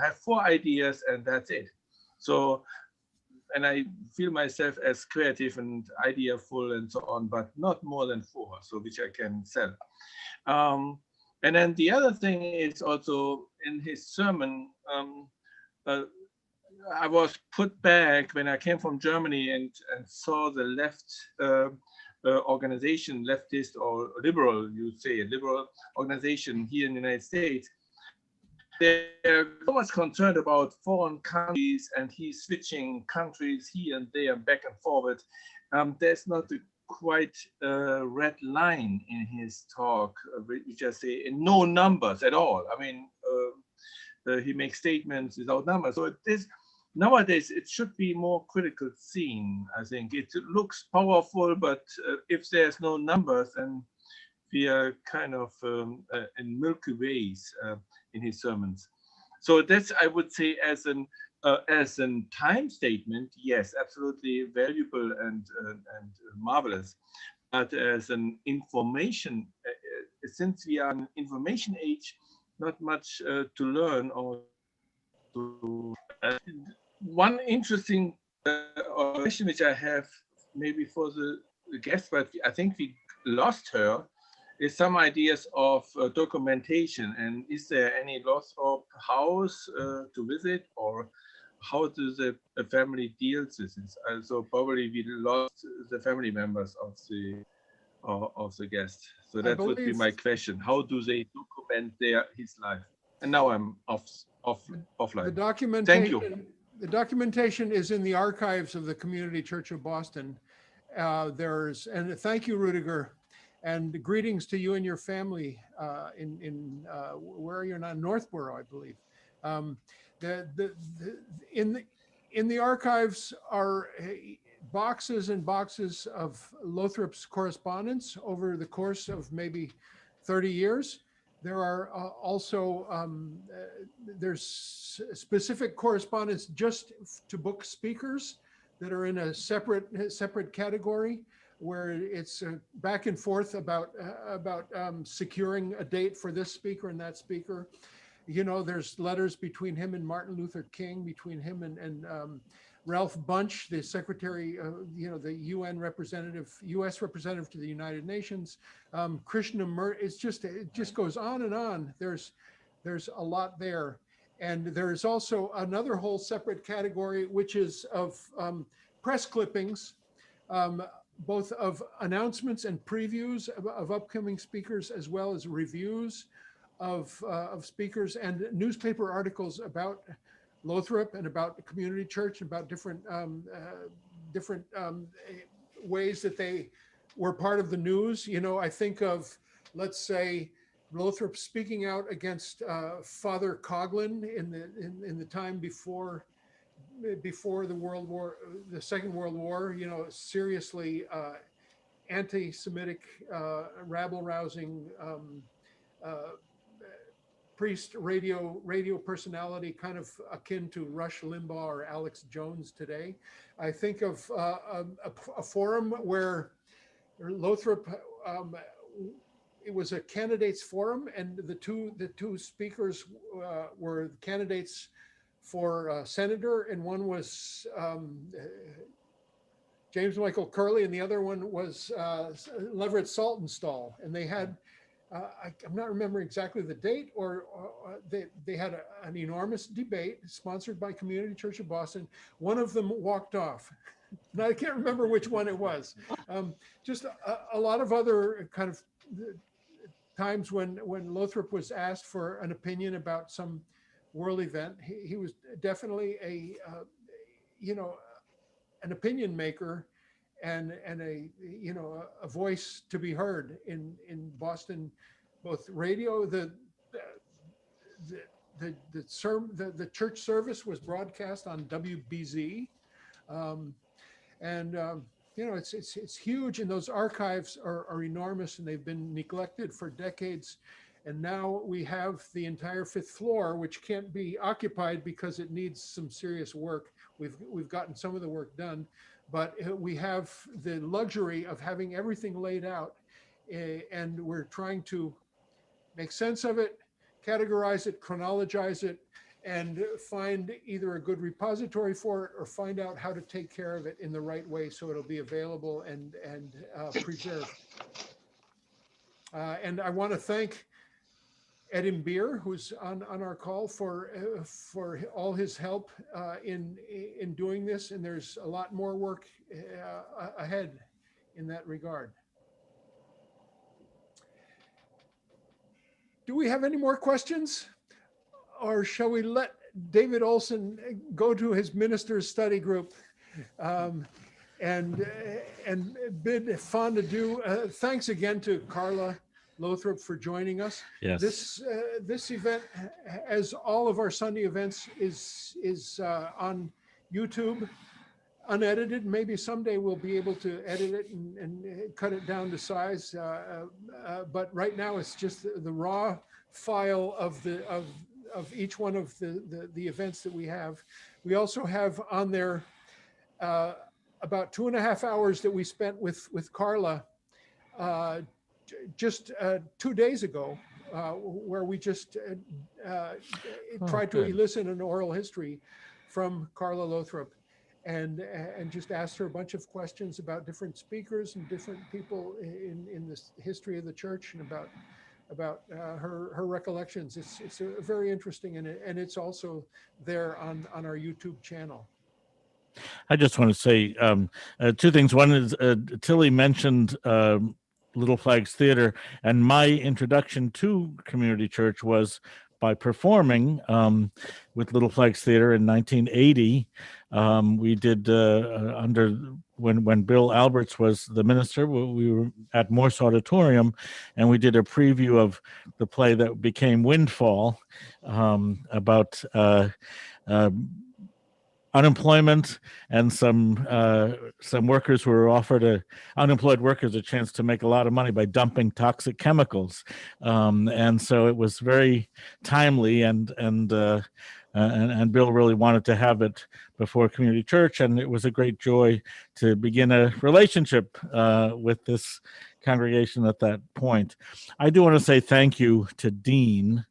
have 4 ideas, and that's it. So, and I feel myself as creative and ideaful and so on, but not more than 4, so which I can sell. And then the other thing is also in his sermon, I was put back when I came from Germany and saw the left organization, leftist or liberal, you say, a liberal organization here in the United States. They're so much concerned about foreign countries, and he's switching countries here and there, back and forward. There's not a quite red line in his talk, which I say in no numbers at all. I mean, he makes statements without numbers. So nowadays, it should be more critical seen, I think. It looks powerful, but if there's no numbers, then we are kind of in Milky Ways in his sermons. So that's, I would say, as a time statement, yes, absolutely valuable and marvelous. But as an information, since we are an information age, not much to learn or to. One interesting question which I have maybe for the guest, but I think we lost her, is some ideas of documentation. And is there any Lothrop house to visit, or how does the family deal with this? Also, probably we lost the family members of the guest. So that would be my question. How do they document his life? And now I'm offline. The documentation, thank you. The documentation is in the archives of the Community Church of Boston. And thank you, Rudiger, and greetings to you and your family in where are you now? Northborough, I believe. In the archives are boxes and boxes of Lothrop's correspondence over the course of maybe 30 years. There are also, there's specific correspondence just to book speakers that are in a separate category, where it's back and forth about securing a date for this speaker and that speaker. You know, there's letters between him and Martin Luther King, between him and Ralph Bunche, the secretary, the UN representative, U.S. representative to the United Nations. It just goes on and on. There's a lot there. And there's also another whole separate category, which is of press clippings, both of announcements and previews of upcoming speakers, as well as reviews of speakers and newspaper articles about Lothrop and about the community church, about different ways that they were part of the news. You know, I think of, let's say, Lothrop speaking out against Father Coughlin in the time before the Second World War. You know, seriously anti-Semitic, rabble-rousing priest radio personality, kind of akin to Rush Limbaugh or Alex Jones today. I think of a forum where Lothrop, it was a candidates forum, and the two speakers were candidates for senator, and one was James Michael Curley, and the other one was Leverett Saltonstall, and they had I'm not remembering exactly the date, or they had an enormous debate sponsored by Community Church of Boston. One of them walked off. And I can't remember which one it was. Just a lot of other kind of times when Lothrop was asked for an opinion about some world event. He was definitely an opinion maker, and a voice to be heard in Boston, both radio. The church service was broadcast on WBZ, it's huge, and those archives are enormous, and they've been neglected for decades. And now we have the entire 5th floor, which can't be occupied because it needs some serious work. We've gotten some of the work done, but we have the luxury of having everything laid out, and we're trying to make sense of it, categorize it, chronologize it, and find either a good repository for it or find out how to take care of it in the right way so it'll be available and preserved. And I want to thank Edim Beer, who's on our call, for all his help in doing this. And there's a lot more work ahead in that regard. Do we have any more questions? Or shall we let David Olson go to his minister's study group and bid fond adieu? Thanks again to Karla Lothrop for joining us. Yes. This event, as all of our Sunday events, is on YouTube, unedited. Maybe someday we'll be able to edit it and cut it down to size. But right now it's just the raw file of each one of the events that we have. We also have on there about 2.5 hours that we spent with Karla just 2 days ago, where we just tried to elicit an oral history from Karla Lothrop, and just asked her a bunch of questions about different speakers and different people in the history of the church, and about her recollections. It's very interesting, and it's also there on our YouTube channel. I just want to say two things. One is Tilly mentioned Little Flags Theater, and my introduction to community church was by performing with Little Flags Theater in 1980. We did when Bill Alberts was the minister, we were at Morse Auditorium, and we did a preview of the play that became Windfall, about unemployment and some workers who were offered unemployed workers a chance to make a lot of money by dumping toxic chemicals, and so it was very timely, and Bill really wanted to have it before community church, and it was a great joy to begin a relationship with this congregation at that point. I do want to say thank you to Dean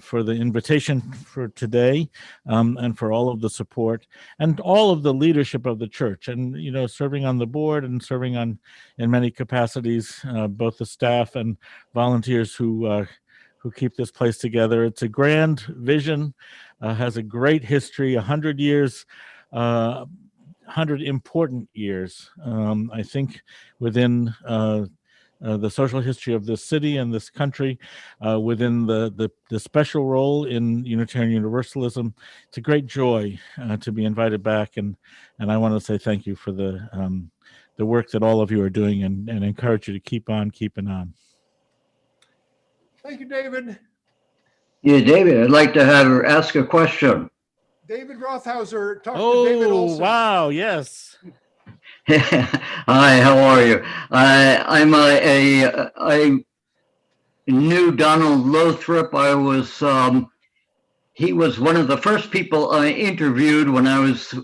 for the invitation for today, and for all of the support and all of the leadership of the church, and serving on the board and serving in many capacities, both the staff and volunteers who keep this place together. It's a grand vision, has a great history, 100 years, 100 important years, I think, within the social history of this city and this country, within the special role in Unitarian Universalism. It's a great joy to be invited back, and I want to say thank you for the work that all of you are doing, and encourage you to keep on keeping on. Thank you, David. Yeah, David, I'd like to have her ask a question. David Rothhauser, talk to David Olson. Oh, wow, yes. Hi, how are you? I knew Donald Lothrop. He was one of the first people I interviewed when I was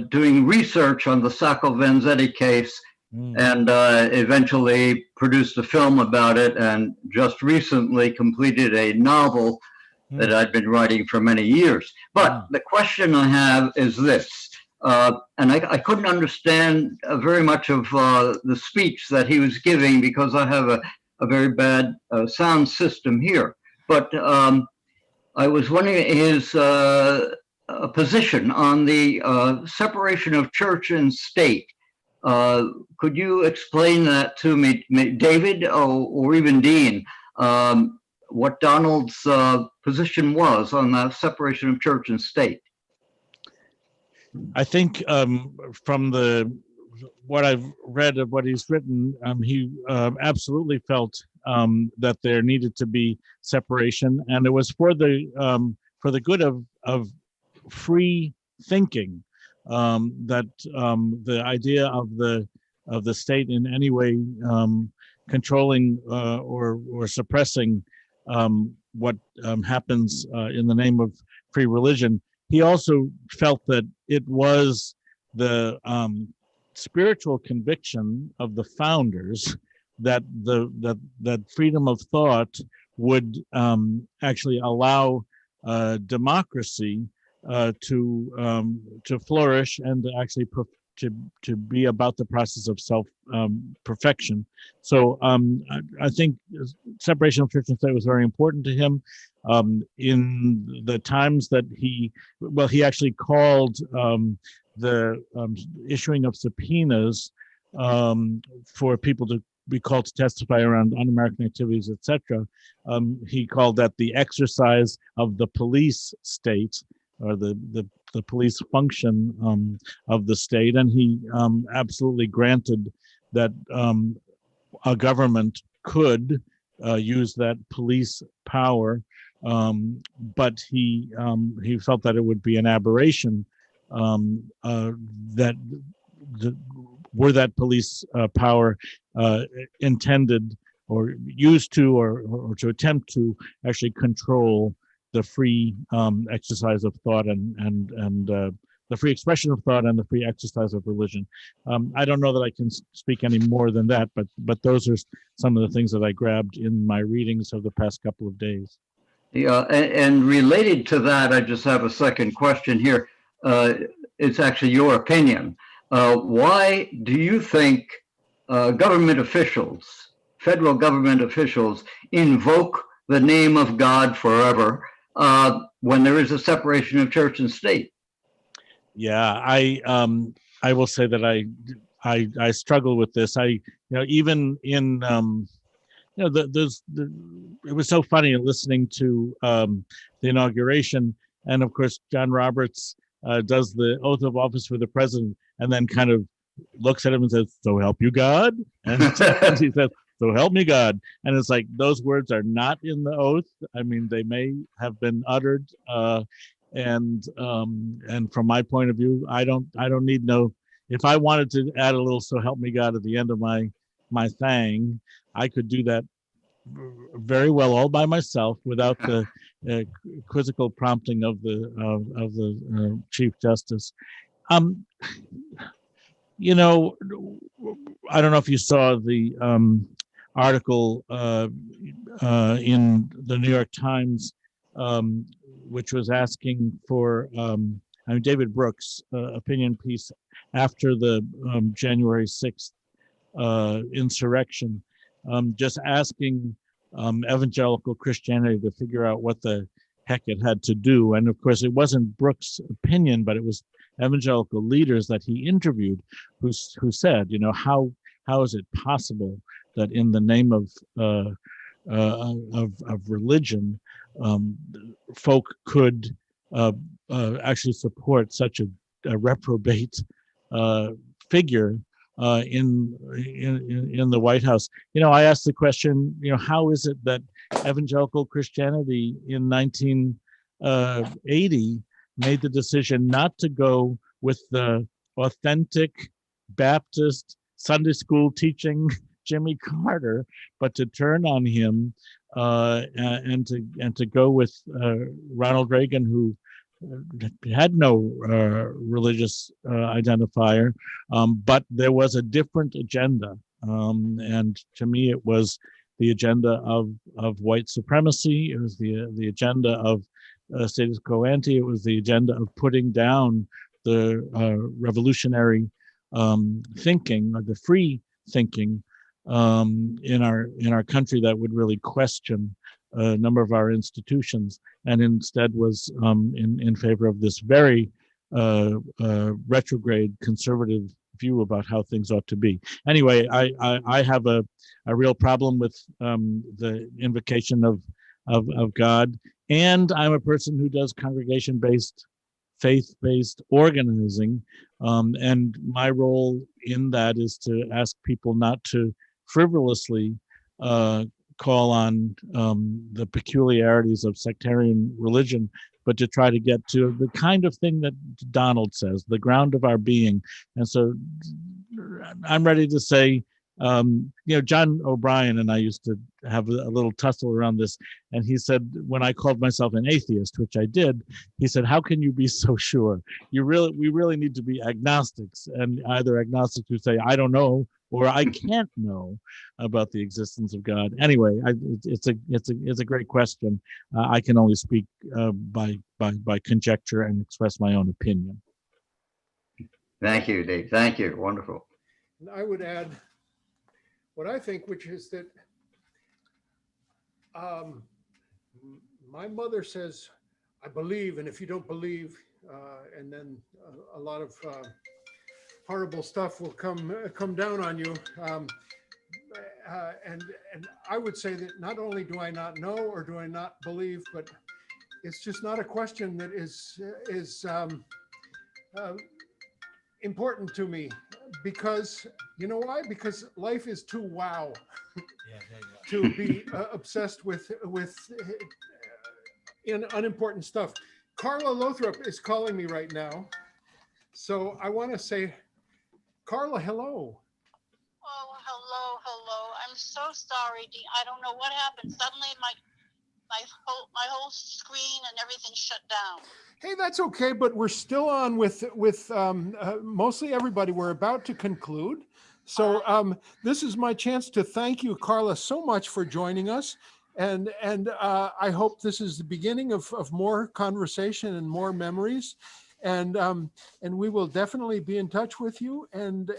doing research on the Sacco Vanzetti case, and eventually produced a film about it, and just recently completed a novel that I'd been writing for many years. But the question I have is this. And I couldn't understand very much of the speech that he was giving, because I have a very bad sound system here. But I was wondering his position on the separation of church and state. Could you explain that to me, David, or even Dean, what Donald's position was on the separation of church and state? I think from what I've read of what he's written, he absolutely felt that there needed to be separation, and it was for the good of free thinking, that the idea of the state in any way controlling or suppressing what happens in the name of free religion. He also felt that it was the spiritual conviction of the founders that that freedom of thought would actually allow democracy to flourish, and to actually to be about the process of self perfection. So I think separation of church and state was very important to him. In the times that he actually called the issuing of subpoenas for people to be called to testify around un-American activities, etc. He called that the exercise of the police state, or the police function of the state, and he absolutely granted that a government could use that police power, but he felt that it would be an aberration that were that police power intended or used to or to attempt to actually control the free exercise of thought and the free expression of thought and the free exercise of religion. I don't know that I can speak any more than that, but those are some of the things that I grabbed in my readings of the past couple of days. Yeah, and related to that, I just have a second question here. It's actually your opinion. Why do you think government officials, federal government officials, invoke the name of God forever when there is a separation of church and state? Yeah, I will say that I struggle with this. Even in it was so funny listening to the inauguration, and of course John Roberts does the oath of office for the president, and then kind of looks at him and says, "So help you God," and he says, "So help me God," and it's like those words are not in the oath. I mean, they may have been uttered, and from my point of view, I don't need no. If I wanted to add a little "So help me God" at the end of my thing, I could do that very well all by myself without the quizzical prompting of the Chief Justice. I don't know if you saw the article in the New York Times, which was asking for David Brooks' opinion piece after the January 6th insurrection, just asking evangelical Christianity to figure out what the heck it had to do. And of course, it wasn't Brooks' opinion, but it was evangelical leaders that he interviewed who said, how is it possible that in the name of religion, folk could actually support such a reprobate figure in the White House. I asked the question, how is it that evangelical Christianity in 1980 made the decision not to go with the authentic Baptist Sunday school teaching Jimmy Carter, but to turn on him and to go with Ronald Reagan, who had no religious identifier, but there was a different agenda, and to me it was the agenda of white supremacy. It was the agenda of status quo ante. It was the agenda of putting down the revolutionary thinking, or the free thinking in our country that would really question a number of our institutions, and instead was in favor of this very retrograde conservative view about how things ought to be. Anyway, I have a real problem with the invocation of God, and I'm a person who does congregation-based, faith-based organizing, and my role in that is to ask people not to frivolously call on the peculiarities of sectarian religion, but to try to get to the kind of thing that Donald says, the ground of our being. And so I'm ready to say, John O'Brien and I used to have a little tussle around this, and he said, when I called myself an atheist, which I did, he said, how can you be so sure? We really need to be agnostics, and either agnostics who say, I don't know, or I can't know about the existence of God. Anyway, it's a great question. I can only speak by conjecture and express my own opinion. Thank you, Dave. Thank you. Wonderful. And I would add what I think, which is that my mother says, I believe, and if you don't believe, and then a lot of horrible stuff will come down on you. And I would say that not only do I not know or do I not believe, but it's just not a question that is important to me, because you know why? Because life is too wow to be obsessed with unimportant stuff. Karla Lothrop is calling me right now, so I want to say, Karla, hello. Oh, hello. I'm so sorry, Dean. I don't know what happened. Suddenly my whole screen and everything shut down. Hey, that's okay, but we're still on with mostly everybody. We're about to conclude. So this is my chance to thank you, Karla, so much for joining us. And I hope this is the beginning of more conversation and more memories. And we will definitely be in touch with you, and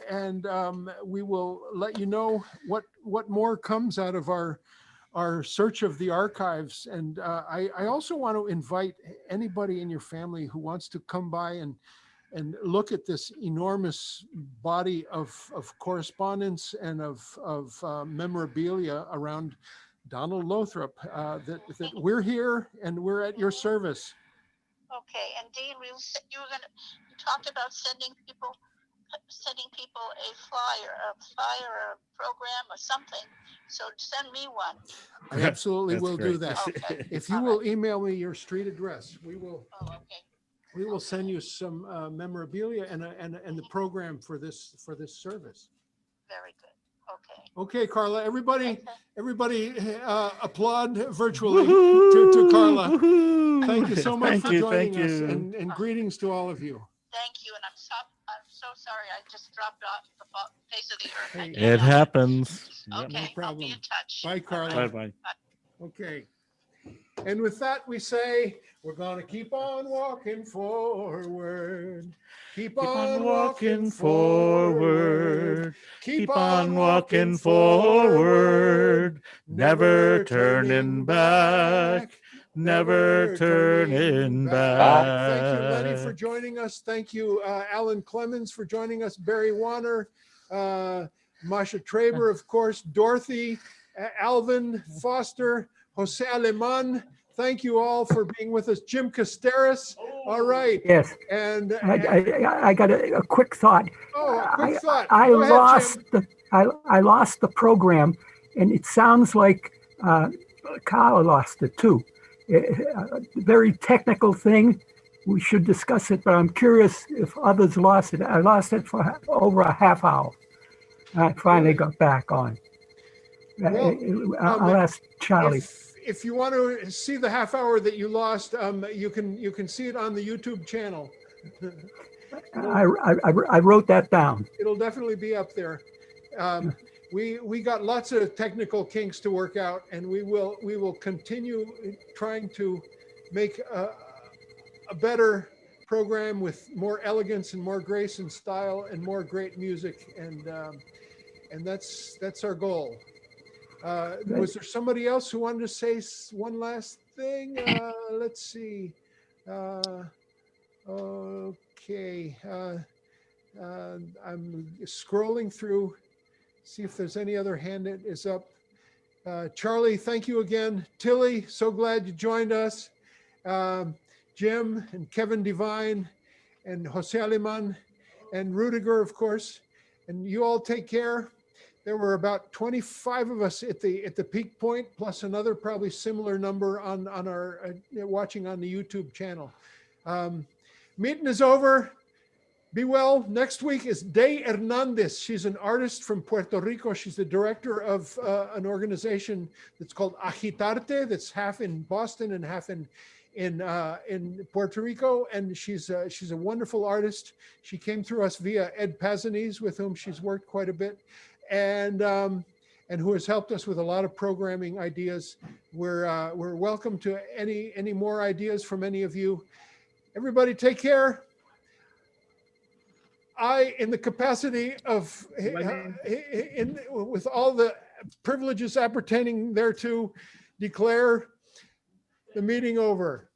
we will let you know what more comes out of our search of the archives. And I also want to invite anybody in your family who wants to come by and look at this enormous body of correspondence and of memorabilia around Donald Lothrop, that we're here and we're at your service. Okay, and Dean, you talked about sending people a flyer program or something. So send me one. I absolutely will great. do that. Okay. If you will email me your street address, we will. Oh, okay. We will send you some memorabilia and the program for this service. Very good. Okay. Okay, Karla. Everybody applaud virtually to Karla. Woohoo! Thank you so much Thank for you, joining thank us, you. and greetings to all of you. Thank you, and I'm so sorry. I just dropped off the face of the earth. Hey, It happens. Okay, no problem. I'll be in touch. Bye, Karla. Bye-bye. Okay. And with that, we say, we're going to keep on walking forward. Keep on walking forward. Keep on walking forward. Never turning back. Never turning back. Thank you, Lenny, for joining us. Thank you, Alan Clemens, for joining us. Barry Warner, Masha Traber, of course, Dorothy, Alvin Foster, Jose Aleman. Thank you all for being with us. Jim Casteris. All right. Yes. And I got a quick thought. Oh, a quick thought. I Go ahead, lost Jim. I lost the program, and it sounds like Karla lost it too. Very technical thing. We should discuss it, but I'm curious if others lost it. I lost it for over a half hour. I finally got back on. Well, I'll ask Charlie. If you want to see the half hour that you lost, you can see it on the YouTube channel. I wrote that down. It'll definitely be up there. We got lots of technical kinks to work out, and we will continue trying to make a better program with more elegance and more grace and style and more great music, and that's our goal. Was there somebody else who wanted to say one last thing? Let's see. Okay. I'm scrolling through, see if there's any other hand that is up. Charlie, thank you again. Tilly, so glad you joined us. Jim and Kevin Devine and Jose Aleman and Rudiger, of course. And you all take care. There were about 25 of us at the peak point, plus another probably similar number on our watching on the YouTube channel. Meeting is over. Be well. Next week is Day Hernandez. She's an artist from Puerto Rico. She's the director of an organization that's called Agitarte, that's half in Boston and half in Puerto Rico, and she's a wonderful artist. She came through us via Ed Pazanese, with whom she's worked quite a bit, and who has helped us with a lot of programming ideas. We're welcome to any more ideas from any of you. Everybody, take care. I, in the capacity of, with all the privileges appertaining thereto, declare the meeting over.